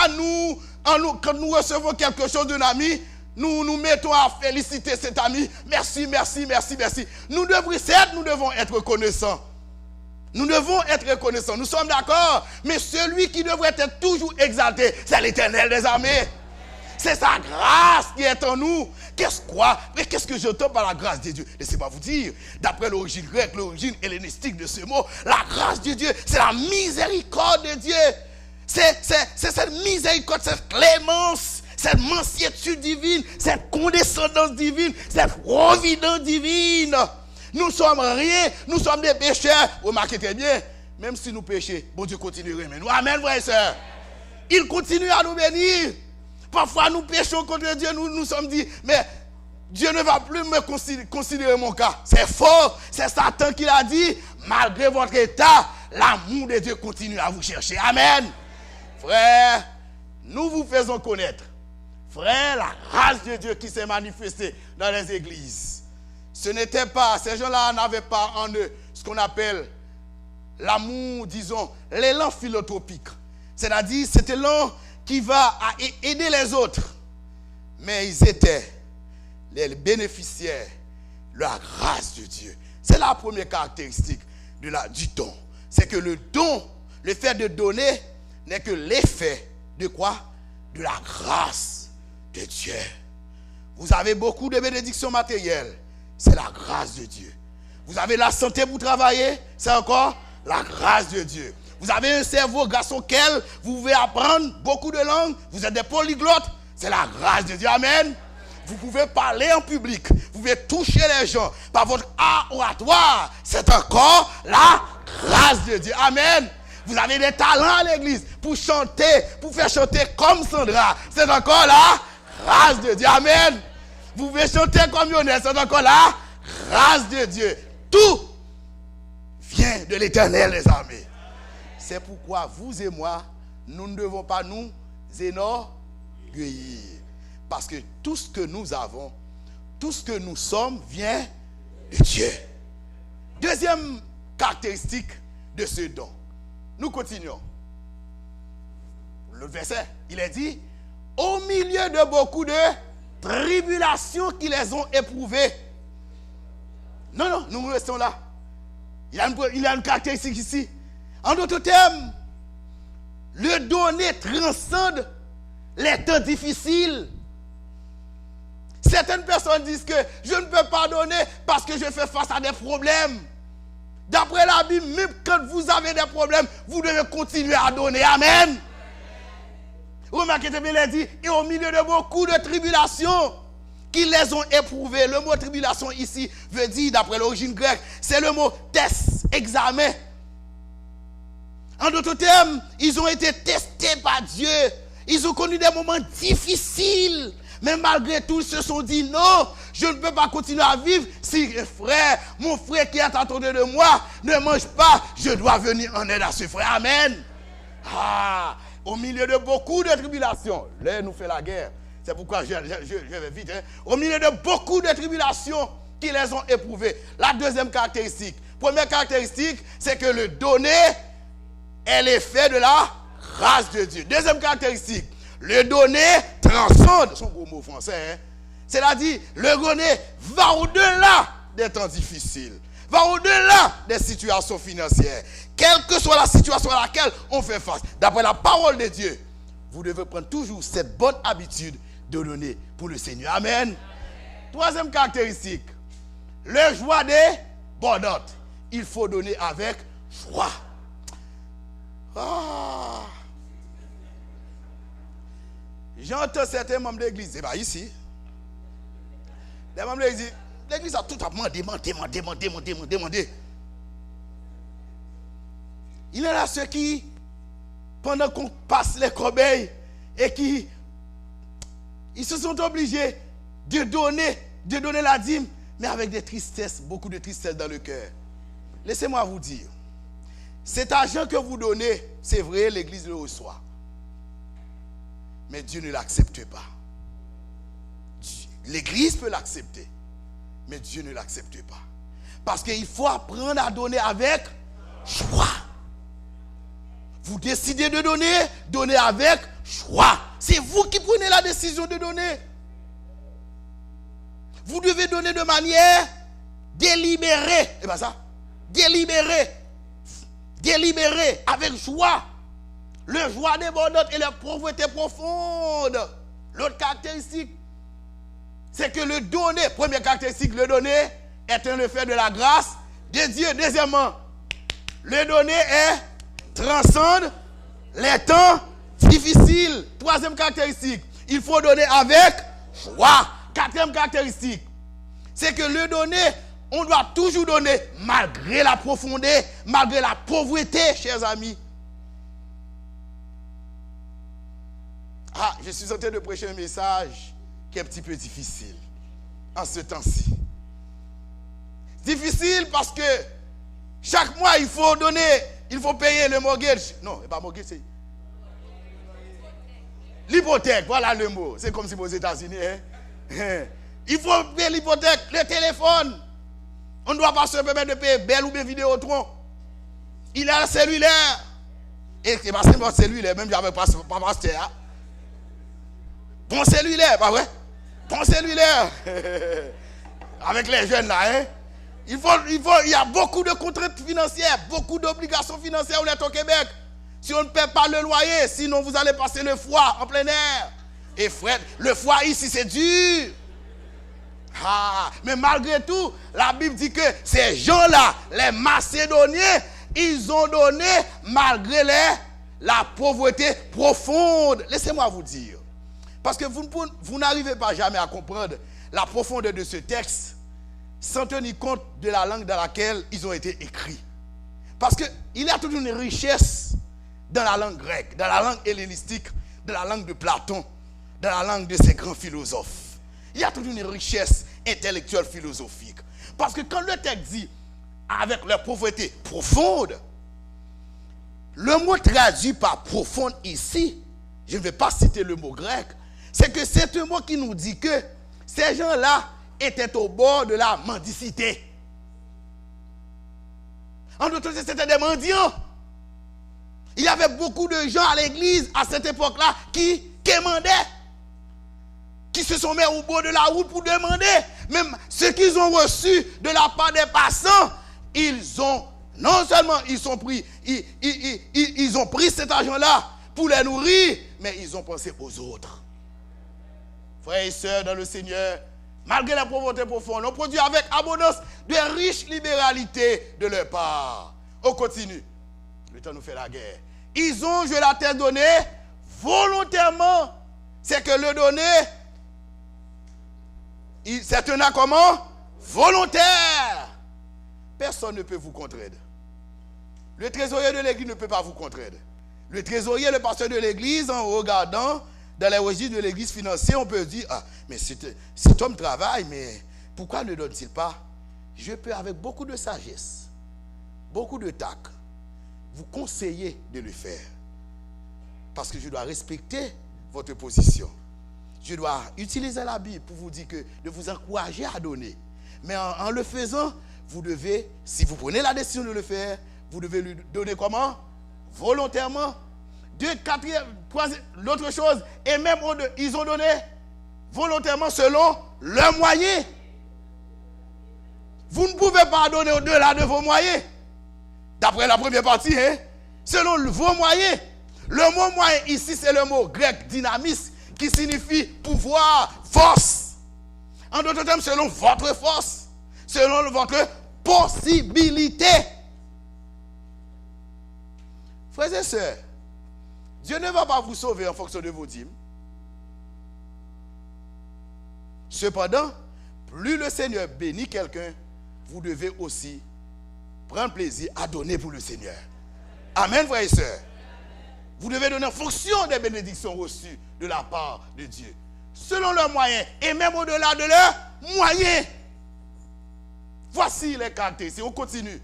Speaker 2: quand nous recevons quelque chose d'un ami, nous nous mettons à féliciter cet ami. Merci, merci, merci, merci. Nous devons être reconnaissants. Nous devons être reconnaissants. Nous sommes d'accord. Mais celui qui devrait être toujours exalté, c'est l'Éternel des armées. C'est sa grâce qui est en nous. Qu'est-ce que j'entends par la grâce de Dieu? Laissez-moi vous dire, d'après l'origine grecque, l'origine hellénistique de ce mot, la grâce de Dieu, c'est la miséricorde de Dieu. C'est cette miséricorde, cette clémence, cette mansuétude divine, cette condescendance divine, cette providence divine. Nous ne sommes rien, nous sommes des pécheurs. Remarquez très bien, même si nous péchons, bon Dieu continue à aimer nous. Amen, frères et sœurs. Il continue à nous bénir. Parfois nous péchons contre Dieu, nous sommes dit, mais Dieu ne va plus me considérer mon cas. C'est faux, c'est Satan qui l'a dit. Malgré votre état, l'amour de Dieu continue à vous chercher. Amen. Frère, nous vous faisons connaître, frère, la grâce de Dieu qui s'est manifestée dans les églises. Ce n'était pas, ces gens-là n'avaient pas en eux ce qu'on appelle l'amour, disons, l'élan philanthropique. C'est-à-dire, c'était l'élan qui va aider les autres. Mais ils étaient les bénéficiaires de la grâce de Dieu. C'est la première caractéristique du don. C'est que le don, le fait de donner, n'est que l'effet de quoi? De la grâce de Dieu. Vous avez beaucoup de bénédictions matérielles. C'est la grâce de Dieu. Vous avez la santé pour travailler. C'est encore la grâce de Dieu. Vous avez un cerveau grâce auquel vous pouvez apprendre beaucoup de langues. Vous êtes des polyglottes. C'est la grâce de Dieu. Amen. Vous pouvez parler en public. Vous pouvez toucher les gens par votre art oratoire. C'est encore la grâce de Dieu. Amen. Vous avez des talents à l'église pour chanter, pour faire chanter comme Sandra. C'est encore la grâce de Dieu. Amen. Vous pouvez chanter comme Lionel. C'est encore la grâce de Dieu. Tout vient de l'Éternel des armées. C'est pourquoi vous et moi, nous ne devons pas nous enorgueillir. Parce que tout ce que nous avons, tout ce que nous sommes vient de Dieu. Deuxième caractéristique de ce don. Nous continuons. Le verset, il est dit, au milieu de beaucoup de tribulations qui les ont éprouvées. Non, nous restons là. Il y a une caractéristique ici. En d'autres termes, le donner transcende les temps difficiles. Certaines personnes disent que je ne peux pas donner parce que je fais face à des problèmes. D'après la Bible, même quand vous avez des problèmes, vous devez continuer à donner. Amen. Remarquez bien, il dit, et au milieu de beaucoup de tribulations qui les ont éprouvées. Le mot tribulation ici veut dire, d'après l'origine grecque, c'est le mot test, examen. En d'autres termes, ils ont été testés par Dieu. Ils ont connu des moments difficiles. Mais malgré tout, ils se sont dit, non, je ne peux pas continuer à vivre si mon frère qui est attendu de moi, ne mange pas. Je dois venir en aide à ce frère. Amen. Au milieu de beaucoup de tribulations, là, nous fait la guerre. C'est pourquoi je vais vite. Au milieu de beaucoup de tribulations qui les ont éprouvées. La deuxième caractéristique. Première caractéristique, c'est que le donner est l'effet de la grâce de Dieu. Deuxième caractéristique. Le donner transcende, son gros mot français, c'est-à-dire le donner va au-delà des temps difficiles, va au-delà des situations financières, quelle que soit la situation à laquelle on fait face. D'après la parole de Dieu, vous devez prendre toujours cette bonne habitude de donner pour le Seigneur. Amen. Troisième caractéristique, le joie des bonnes notes. Il faut donner avec joie. J'entends certains membres de l'église, c'est pas ici. Les membres de l'église a tout demandé. Il y en a ceux qui, pendant qu'on passe les corbeilles, et qui ils se sont obligés de donner la dîme, mais avec des tristesses, beaucoup de tristesse dans le cœur. Laissez-moi vous dire, cet argent que vous donnez, c'est vrai, l'église le reçoit. Mais Dieu ne l'accepte pas. L'église peut l'accepter, mais Dieu ne l'accepte pas. Parce qu'il faut apprendre à donner avec joie. Vous décidez de donner avec joie. C'est vous qui prenez la décision de donner. Vous devez donner de manière délibérée. Et bien ça, délibérée, avec joie. Le joie des bonnes notes et la pauvreté profonde. L'autre caractéristique, c'est que le donner, première caractéristique, le donner est un effet de la grâce de Dieu. Deuxièmement, le donner transcende les temps difficiles. Troisième caractéristique, il faut donner avec joie. Quatrième caractéristique, c'est que le donner, on doit toujours donner malgré la profondeur, malgré la pauvreté, chers amis. Je suis en train de prêcher un message qui est un petit peu difficile en ce temps-ci. Difficile parce que chaque mois, il faut payer le mortgage. Non, c'est pas mortgage, c'est l'hypothèque. Voilà le mot. C'est comme si aux États-Unis. Il faut payer l'hypothèque, le téléphone. On ne doit pas se permettre de payer Bell ou bien Vidéotron. Il a le cellulaire. Et c'est pas seulement cellulaire, même j'avais pas pasteur. Bon cellulaire, pas vrai? Bon cellulaire. Avec les jeunes là, il y a beaucoup de contraintes financières, beaucoup d'obligations financières au Québec. Si on ne paie pas le loyer, sinon vous allez passer le froid en plein air. Et frère, le froid ici c'est dur. Mais malgré tout, la Bible dit que ces gens-là, les Macédoniens, ils ont donné malgré la pauvreté profonde. Laissez-moi vous dire. Parce que vous n'arrivez pas jamais à comprendre la profondeur de ce texte sans tenir compte de la langue dans laquelle ils ont été écrits. Parce qu'il y a toute une richesse dans la langue grecque, dans la langue hellénistique, dans la langue de Platon, dans la langue de ces grands philosophes. Il y a toute une richesse intellectuelle philosophique. Parce que quand le texte dit avec leur pauvreté profonde, le mot traduit par profonde ici, je ne vais pas citer le mot grec, c'est que c'est un mot qui nous dit que ces gens-là étaient au bord de la mendicité. En d'autres termes, c'était des mendiants. Il y avait beaucoup de gens à l'église à cette époque-là qui quémandaient, qui se sont mis au bord de la route pour demander. Même ce qu'ils ont reçu de la part des passants, non seulement ils ont pris cet argent-là pour les nourrir, mais ils ont pensé aux autres. Frères et sœurs dans le Seigneur, malgré la pauvreté profonde, ont produit avec abondance de riches libéralités de leur part. On continue. Le temps nous fait la guerre. Ils ont, je la t'ai donné, volontairement. C'est que le donner, c'est un acte comment? Volontaire. Personne ne peut vous contredire. Le trésorier de l'église ne peut pas vous contredire. Le trésorier, le pasteur de l'église, en regardant dans les registres de l'église financière, on peut dire, ah, mais cet homme travaille, mais pourquoi ne donne-t-il pas? Je peux, avec beaucoup de sagesse, beaucoup de tact, vous conseiller de le faire. Parce que je dois respecter votre position. Je dois utiliser la Bible pour vous dire que de vous encourager à donner. Mais en le faisant, vous devez, si vous prenez la décision de le faire, vous devez lui donner comment? Volontairement. L'autre chose, et même ils ont donné volontairement selon leurs moyens. Vous ne pouvez pas donner au-delà de vos moyens. D'après la première partie, hein? Selon vos moyens. Le mot moyen ici, c'est le mot grec dynamis qui signifie pouvoir, force. En d'autres termes, selon votre force, selon votre possibilité. Frères et sœurs, Dieu ne va pas vous sauver en fonction de vos dîmes. Cependant, plus le Seigneur bénit quelqu'un, vous devez aussi prendre plaisir à donner pour le Seigneur. Amen, frères et sœurs. Vous devez donner en fonction des bénédictions reçues de la part de Dieu. Selon leurs moyens et même au-delà de leurs moyens. Voici les caractéristiques. On continue.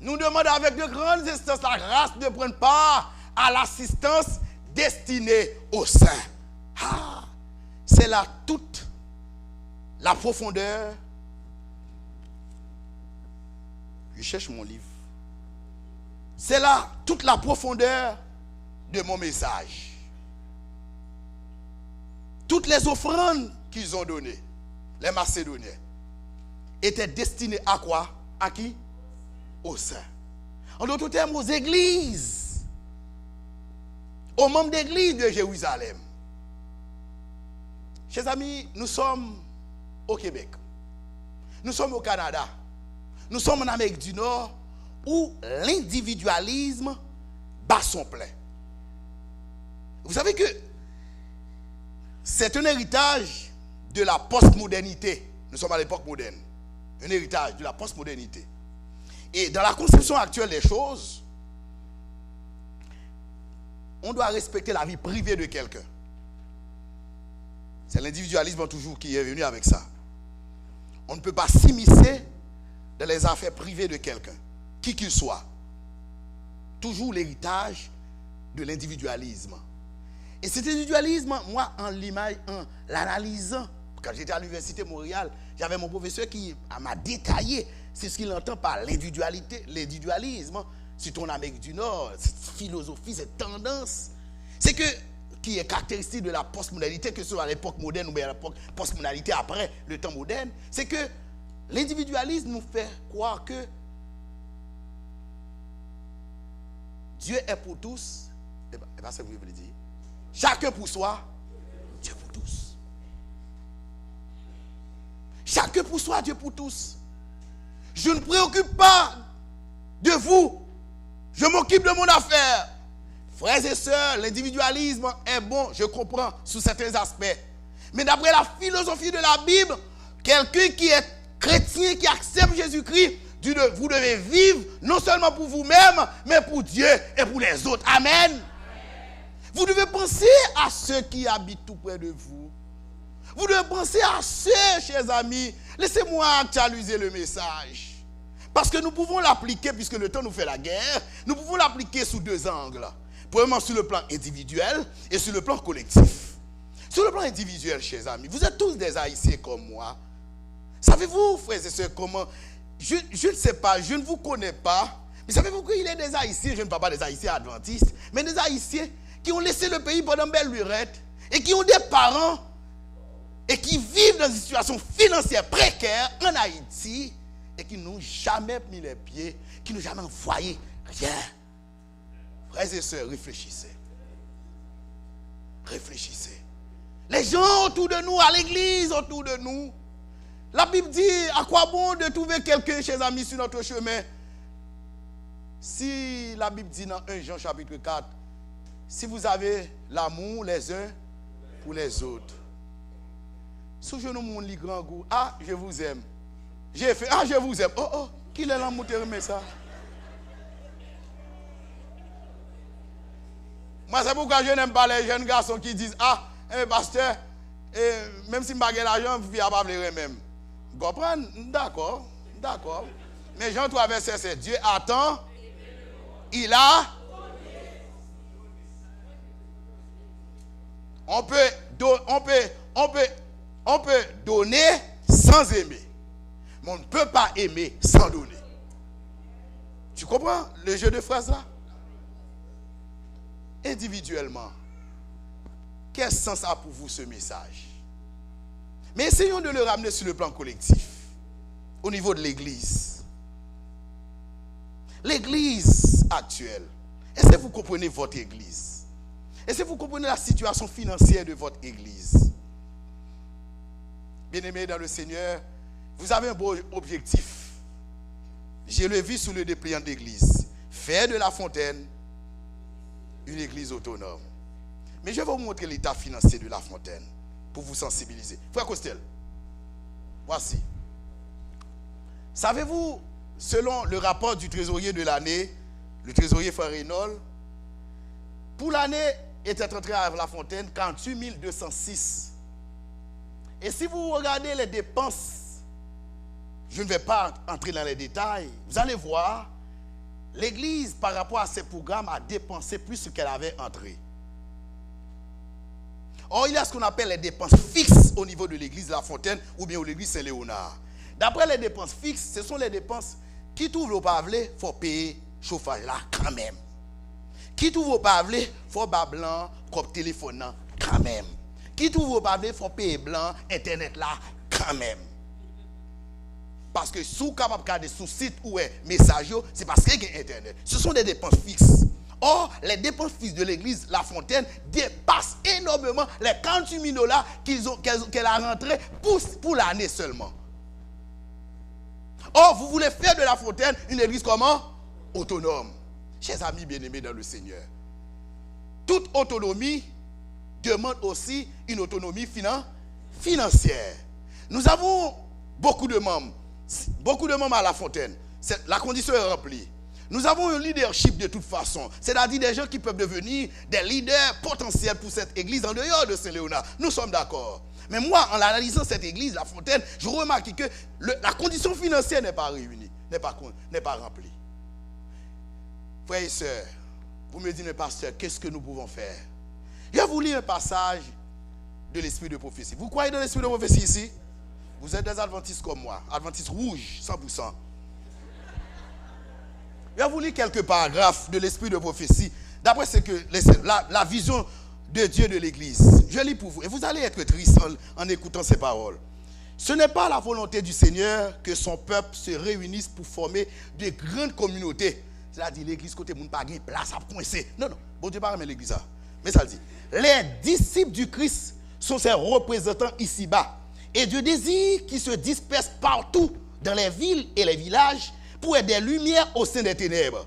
Speaker 2: Nous demandons avec de grandes instances la grâce de prendre part à l'assistance destinée aux saints. Ah, c'est là toute la profondeur. Je cherche mon livre. C'est là toute la profondeur de mon message. Toutes les offrandes qu'ils ont données, les Macédoniens, étaient destinées à quoi? À qui? Aux saints. En d'autres termes, aux églises. Aux membres d'église de Jérusalem. Chers amis, nous sommes au Québec. Nous sommes au Canada. Nous sommes en Amérique du Nord où l'individualisme bat son plein. Vous savez que c'est un héritage de la postmodernité. Nous sommes à l'époque moderne. Un héritage de la postmodernité. Et dans la conception actuelle des choses, on doit respecter la vie privée de quelqu'un. C'est l'individualisme toujours qui est venu avec ça. On ne peut pas s'immiscer dans les affaires privées de quelqu'un, qui qu'il soit. Toujours l'héritage de l'individualisme. Et cet individualisme, moi, en l'analysant, quand j'étais à l'Université de Montréal, j'avais mon professeur qui m'a détaillé c'est ce qu'il entend par l'individualisme, surtout en Amérique du Nord, cette philosophie, cette tendance. C'est que, qui est caractéristique de la postmodernité, que ce soit à l'époque moderne ou à l'époque postmodernité après le temps moderne, c'est que l'individualisme nous fait croire que Dieu est pour tous. Et bien, ça vous voulez dire. Chacun pour soi, Dieu pour tous. Chacun pour soi, Dieu pour tous. Je ne préoccupe pas de vous. Je m'occupe de mon affaire. Frères et sœurs, l'individualisme est bon, je comprends, sous certains aspects. Mais d'après la philosophie de la Bible, quelqu'un qui est chrétien, qui accepte Jésus-Christ, vous devez vivre non seulement pour vous-même, mais pour Dieu et pour les autres. Amen. Vous devez penser à ceux qui habitent tout près de vous. Vous devez penser à ceux, chers amis. Laissez-moi actualiser le message. Parce que nous pouvons l'appliquer, puisque le temps nous fait la guerre, nous pouvons l'appliquer sous deux angles. Premièrement, sur le plan individuel et sur le plan collectif. Sur le plan individuel, chers amis, vous êtes tous des Haïtiens comme moi. Savez-vous, frères et sœurs, comment... Je ne sais pas, je ne vous connais pas. Mais savez-vous qu'il y a des Haïtiens, je ne parle pas des Haïtiens adventistes, mais des Haïtiens qui ont laissé le pays pendant belle lurette et qui ont des parents et qui vivent dans une situation financière précaire en Haïti et qui n'ont jamais mis les pieds, qui n'ont jamais envoyé rien. Frères et sœurs, réfléchissez. Réfléchissez. Les gens autour de nous, à l'église autour de nous. La Bible dit, à quoi bon de trouver quelqu'un, chers amis, sur notre chemin? Si la Bible dit dans 1 Jean chapitre 4, si vous avez l'amour les uns pour les autres. Si je nous montre le grand goût, ah, je vous aime. J'ai fait, ah, je vous aime. Oh, oh, qui est l'amour te remet ça? Moi, c'est pourquoi je n'aime pas les jeunes garçons qui disent, ah, pasteur, même si je n'ai pas l'argent, je ne vais pas le même. Vous comprenez? D'accord, d'accord. Mais Jean 3, verset 7, Dieu attend, il a. On peut donner sans aimer. Mais on ne peut pas aimer sans donner. Tu comprends le jeu de phrases là? Individuellement, quel sens a pour vous ce message? Mais essayons de le ramener sur le plan collectif, au niveau de l'église. L'église actuelle, est-ce que vous comprenez votre église? Est-ce que vous comprenez la situation financière de votre église? Bien-aimés dans le Seigneur, vous avez un beau objectif. J'ai le vu sous le dépliant de l'église. Faire de La Fontaine une église autonome. Mais je vais vous montrer l'état financier de La Fontaine pour vous sensibiliser. Frère Costel, voici. Savez-vous, selon le rapport du trésorier de l'année, le trésorier Frère Reynold, pour l'année était entré à La Fontaine 48 206. Et si vous regardez les dépenses, je ne vais pas entrer dans les détails, vous allez voir, l'église, par rapport à ses programmes, a dépensé plus ce qu'elle avait entré. Or, il y a ce qu'on appelle les dépenses fixes au niveau de l'église de La Fontaine ou bien de l'église Saint-Léonard. D'après les dépenses fixes, ce sont les dépenses qui trouvent au pavelé, il faut payer chauffage là quand même. Qui trouve au pavelé, il faut payer blanc, comme téléphone quand même. Qui trouve au pavelé, il faut payer blanc, internet là quand même. Parce que si vous êtes capable de regarder sur le site où est message, c'est parce qu'il y a internet. Ce sont des dépenses fixes. Or, les dépenses fixes de l'église La Fontaine dépassent énormément les 48 000 $ qu'elle a rentrés pour l'année seulement. Or, vous voulez faire de La Fontaine une église comment? Autonome. Chers amis bien-aimés dans le Seigneur, toute autonomie demande aussi une autonomie financière. Nous avons beaucoup de membres à La Fontaine. La condition est remplie. Nous avons un leadership de toute façon, c'est-à-dire des gens qui peuvent devenir des leaders potentiels pour cette église en dehors de Saint-Léonard. Nous sommes d'accord. Mais moi, en analysant cette église, La Fontaine, je remarque que la condition financière n'est pas réunie, n'est pas remplie. Frères et sœurs, vous me dites, mais pasteur, qu'est-ce que nous pouvons faire? Je vais vous lire un passage de l'esprit de prophétie. Vous croyez dans l'esprit de prophétie ici? Vous êtes des adventistes comme moi, adventistes rouges, 100%. Je vais vous lire quelques paragraphes de l'esprit de prophétie, d'après ce que la vision de Dieu de l'église. Je lis pour vous, et vous allez être triste en écoutant ces paroles. Ce n'est pas la volonté du Seigneur que son peuple se réunisse pour former de grandes communautés. C'est-à-dire l'église côté moun pas gain place à coincer. Non, bon Dieu pas remet l'église ça. Mais ça dit, les disciples du Christ sont ses représentants ici-bas. Et Dieu désire qu'ils se dispersent partout dans les villes et les villages pour être des lumières au sein des ténèbres.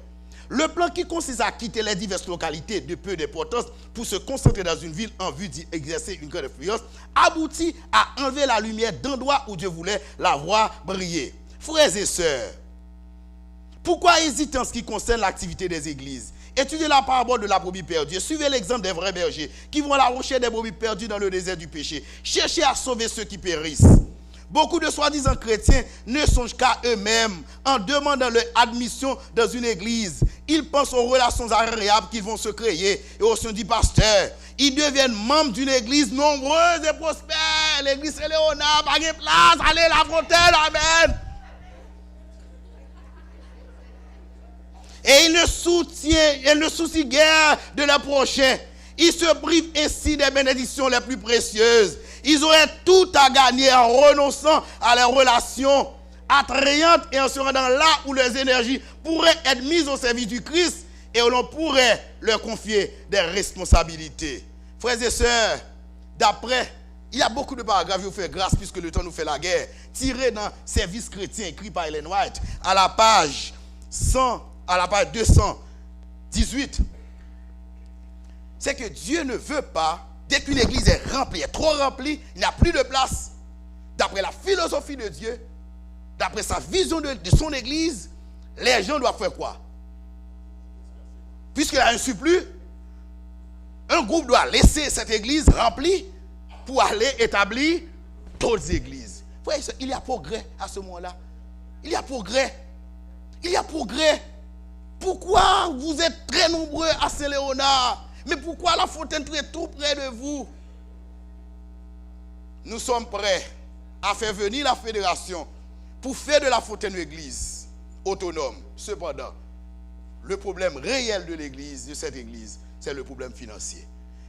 Speaker 2: Le plan qui consiste à quitter les diverses localités de peu d'importance pour se concentrer dans une ville en vue d'y exercer une grande influence aboutit à enlever la lumière d'endroits où Dieu voulait la voir briller. Frères et sœurs, pourquoi hésiter en ce qui concerne l'activité des églises? Étudiez la parabole de la brebis perdue. Suivez l'exemple des vrais bergers qui vont à la recherche des brebis perdues dans le désert du péché. Cherchez à sauver ceux qui périssent. Beaucoup de soi-disant chrétiens ne songent qu'à eux-mêmes en demandant leur admission dans une église. Ils pensent aux relations agréables qu'ils vont se créer et au sein du pasteur. Ils deviennent membres d'une église nombreuse et prospère. L'église Saint-Léonard, pas de place, allez La Fontaine, amen. Et ils ne soucient guère de leur prochain. Ils se privent ainsi des bénédictions les plus précieuses. Ils auraient tout à gagner en renonçant à leurs relations attrayantes et en se rendant là où leurs énergies pourraient être mises au service du Christ et où l'on pourrait leur confier des responsabilités. Frères et sœurs, d'après, il y a beaucoup de paragraphes, je vous fais grâce puisque le temps nous fait la guerre, tirés dans Service chrétien écrit par Ellen White, à la page 218. C'est que Dieu ne veut pas, dès qu'une église est remplie, est trop remplie, il n'y a plus de place. D'après la philosophie de Dieu, d'après sa vision de son église, les gens doivent faire quoi? Puisqu'il y a un surplus, un groupe doit laisser cette église remplie pour aller établir d'autres églises. Vous voyez, il y a progrès à ce moment-là. Il y a progrès. Il y a progrès. Pourquoi vous êtes très nombreux à Saint-Léonard? Mais pourquoi la fontaine est tout près de vous? Nous sommes prêts à faire venir la fédération pour faire de la fontaine une église autonome. Cependant, le problème réel de l'église, de cette église, c'est le problème financier.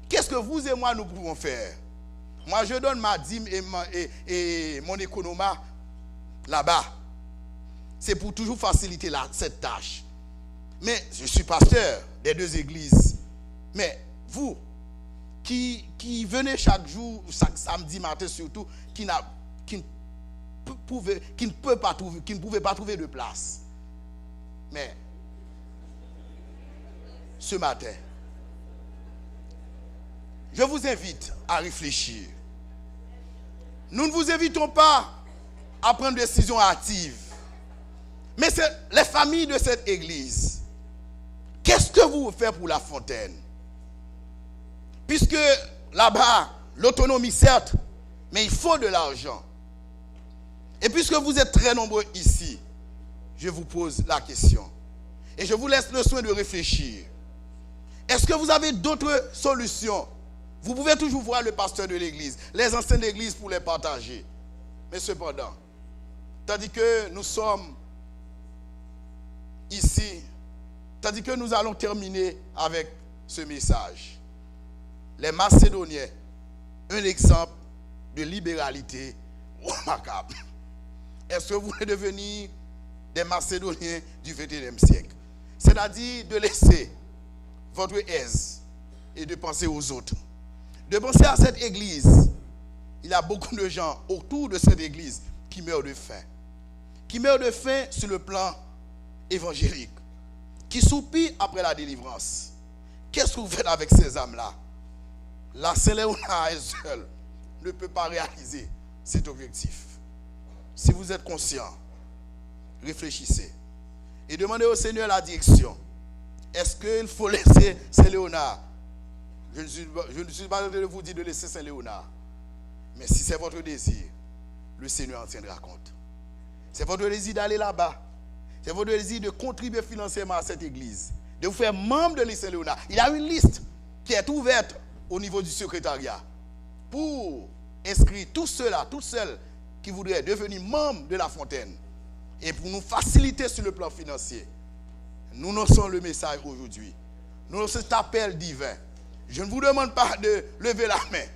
Speaker 2: Qu'est-ce que vous et moi nous pouvons faire? Moi, je donne ma dîme et mon économa là-bas. C'est pour toujours faciliter cette tâche. Mais je suis pasteur des deux églises. Mais vous, qui venez chaque jour, chaque samedi matin surtout, qui ne pouvez pas trouver de place. Mais ce matin, je vous invite à réfléchir. Nous ne vous invitons pas à prendre des décisions hâtives. Mais c'est les familles de cette église. Qu'est-ce que vous faites pour la fontaine? Puisque là-bas, l'autonomie certes, mais il faut de l'argent. Et puisque vous êtes très nombreux ici, je vous pose la question. Et je vous laisse le soin de réfléchir. Est-ce que vous avez d'autres solutions? Vous pouvez toujours voir le pasteur de l'église, les anciens de l'église pour les partager. Mais cependant, tandis que nous sommes ici, tandis que nous allons terminer avec ce message. Les Macédoniens, un exemple de libéralité remarquable. Est-ce que vous voulez devenir des Macédoniens du XXIe siècle? C'est-à-dire de laisser votre aise et de penser aux autres. De penser à cette église. Il y a beaucoup de gens autour de cette église qui meurent de faim. Qui meurent de faim sur le plan évangélique. Qui soupirent après la délivrance. Qu'est-ce que vous faites avec ces âmes-là? La Saint-Léonard seule ne peut pas réaliser cet objectif. Si vous êtes conscient, réfléchissez. Et demandez au Seigneur la direction. Est-ce qu'il faut laisser Saint-Léonard? Je ne suis pas en train de vous dire de laisser Saint-Léonard. Mais si c'est votre désir, le Seigneur en tiendra compte. C'est votre désir d'aller là-bas. C'est votre désir de contribuer financièrement à cette église. De vous faire membre de l'Église Saint-Léonard. Il y a une liste qui est ouverte au niveau du secrétariat pour inscrire tous ceux-là, toutes celles qui voudraient devenir membres de la fontaine. Et pour nous faciliter sur le plan financier, nous lançons le message aujourd'hui. Nous lançons cet appel divin. Je ne vous demande pas de lever la main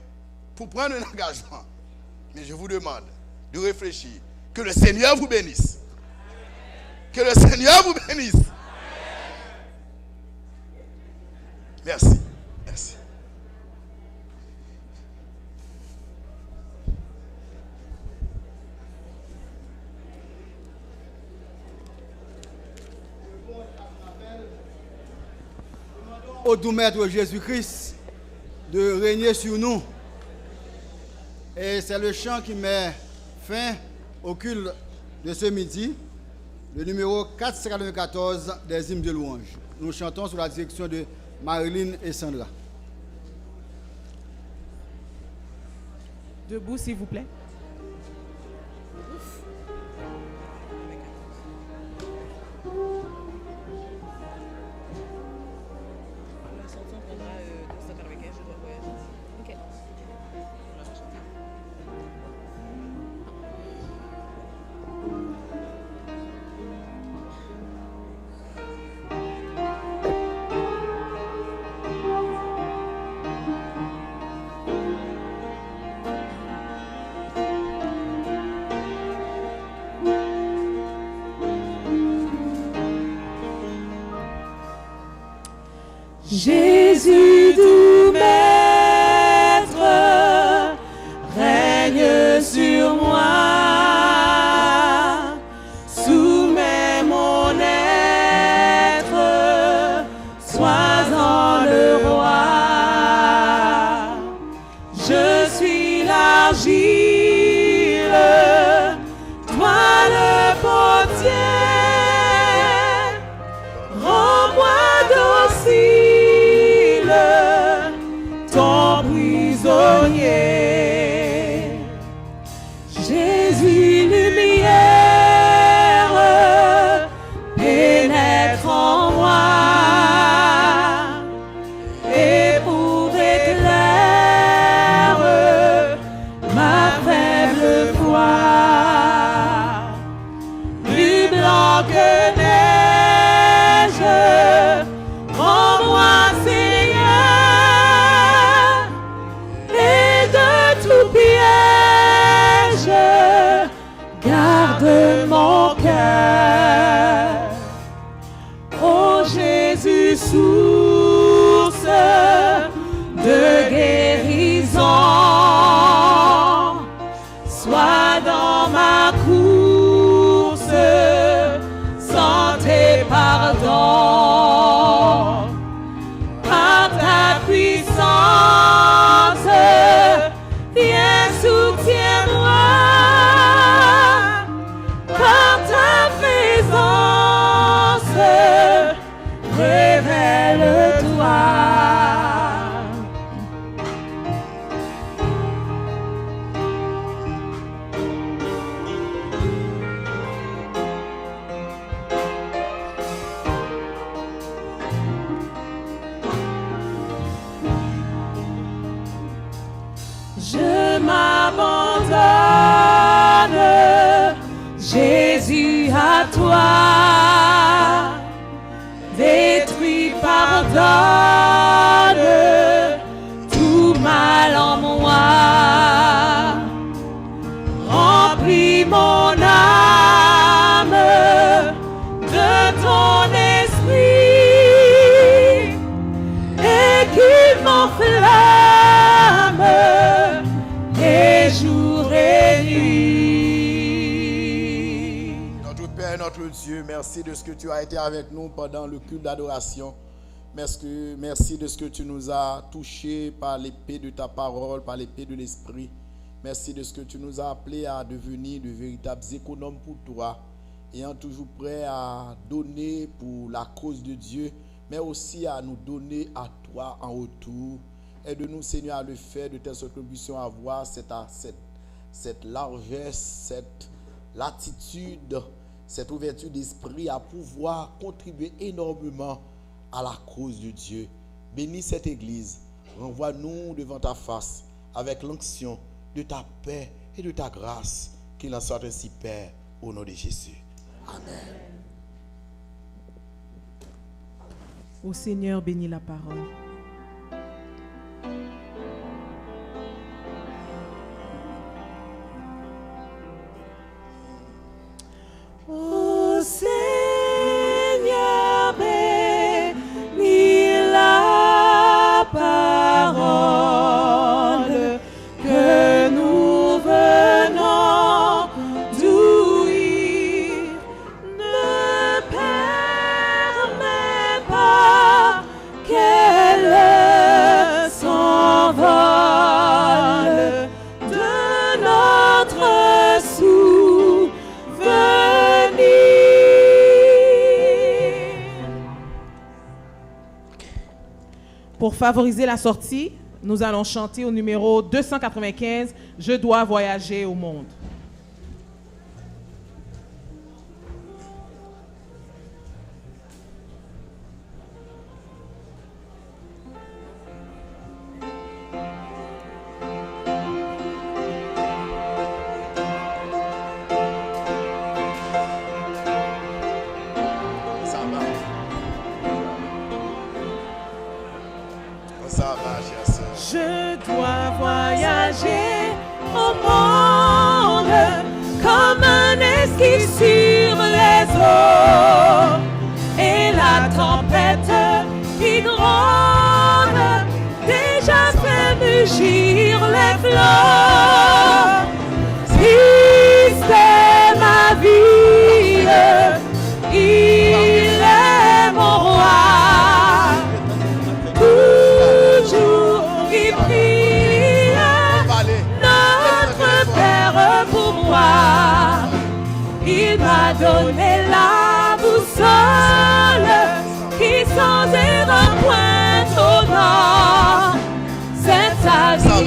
Speaker 2: pour prendre un engagement, mais je vous demande de réfléchir. Que le Seigneur vous bénisse. Que le Seigneur vous bénisse. Merci. Merci.
Speaker 3: Au doux maître Jésus-Christ de régner sur nous. Et c'est le chant qui met fin au culte de ce midi, le numéro 494 des hymnes de louange. Nous chantons sous la direction de Marilyn et Sandra.
Speaker 1: Debout, s'il vous plaît.
Speaker 5: Jésus doux maître, blanc que neige. Rends-moi, Seigneur, et de tout piège, garde mon cœur. Ô Jésus, source de guérison, sois dans ma course, santé, pardon. Par ta puissance, viens, soutiens-moi. Par ta présence, révèle-toi. Je m'abandonne, Jésus, à toi. Détruis, pardonne tout mal en moi. Remplis mon âme de ton esprit et qu'il m'enflamme et jour et nuit.
Speaker 2: Notre Père, notre Dieu, merci de ce que tu as été avec nous pendant le culte d'adoration. Merci de ce que tu nous as touchés par l'épée de ta parole, par l'épée de l'esprit. Merci de ce que tu nous as appelés à devenir de véritables économes pour toi, ayant toujours prêt à donner pour la cause de Dieu, mais aussi à nous donner à toi en retour. Aide-nous, Seigneur, à le faire de telle sorte que nous puissions avoir cette largesse, cette latitude, cette ouverture d'esprit à pouvoir contribuer énormément à la cause de Dieu. Bénis cette église. Renvoie-nous devant ta face avec l'onction de ta paix et de ta grâce. Qu'il en soit ainsi, Père, au nom de Jésus. Amen.
Speaker 1: Ô Seigneur, bénis la parole.
Speaker 5: Ô Seigneur, bénis la parole que nous venons d'ouïr. Ne permets pas qu'elle s'envole de notre
Speaker 1: Pour favoriser la sortie, nous allons chanter au numéro 295, « Je dois voyager au monde ».
Speaker 5: Je dois voyager au monde comme un esquif sur les eaux et la tempête qui gronde déjà fait mugir les flots. Christ est ma vie, il est mon roi. Il m'a donné la boussole qui sans erreur pointe au nord. C'est sa vie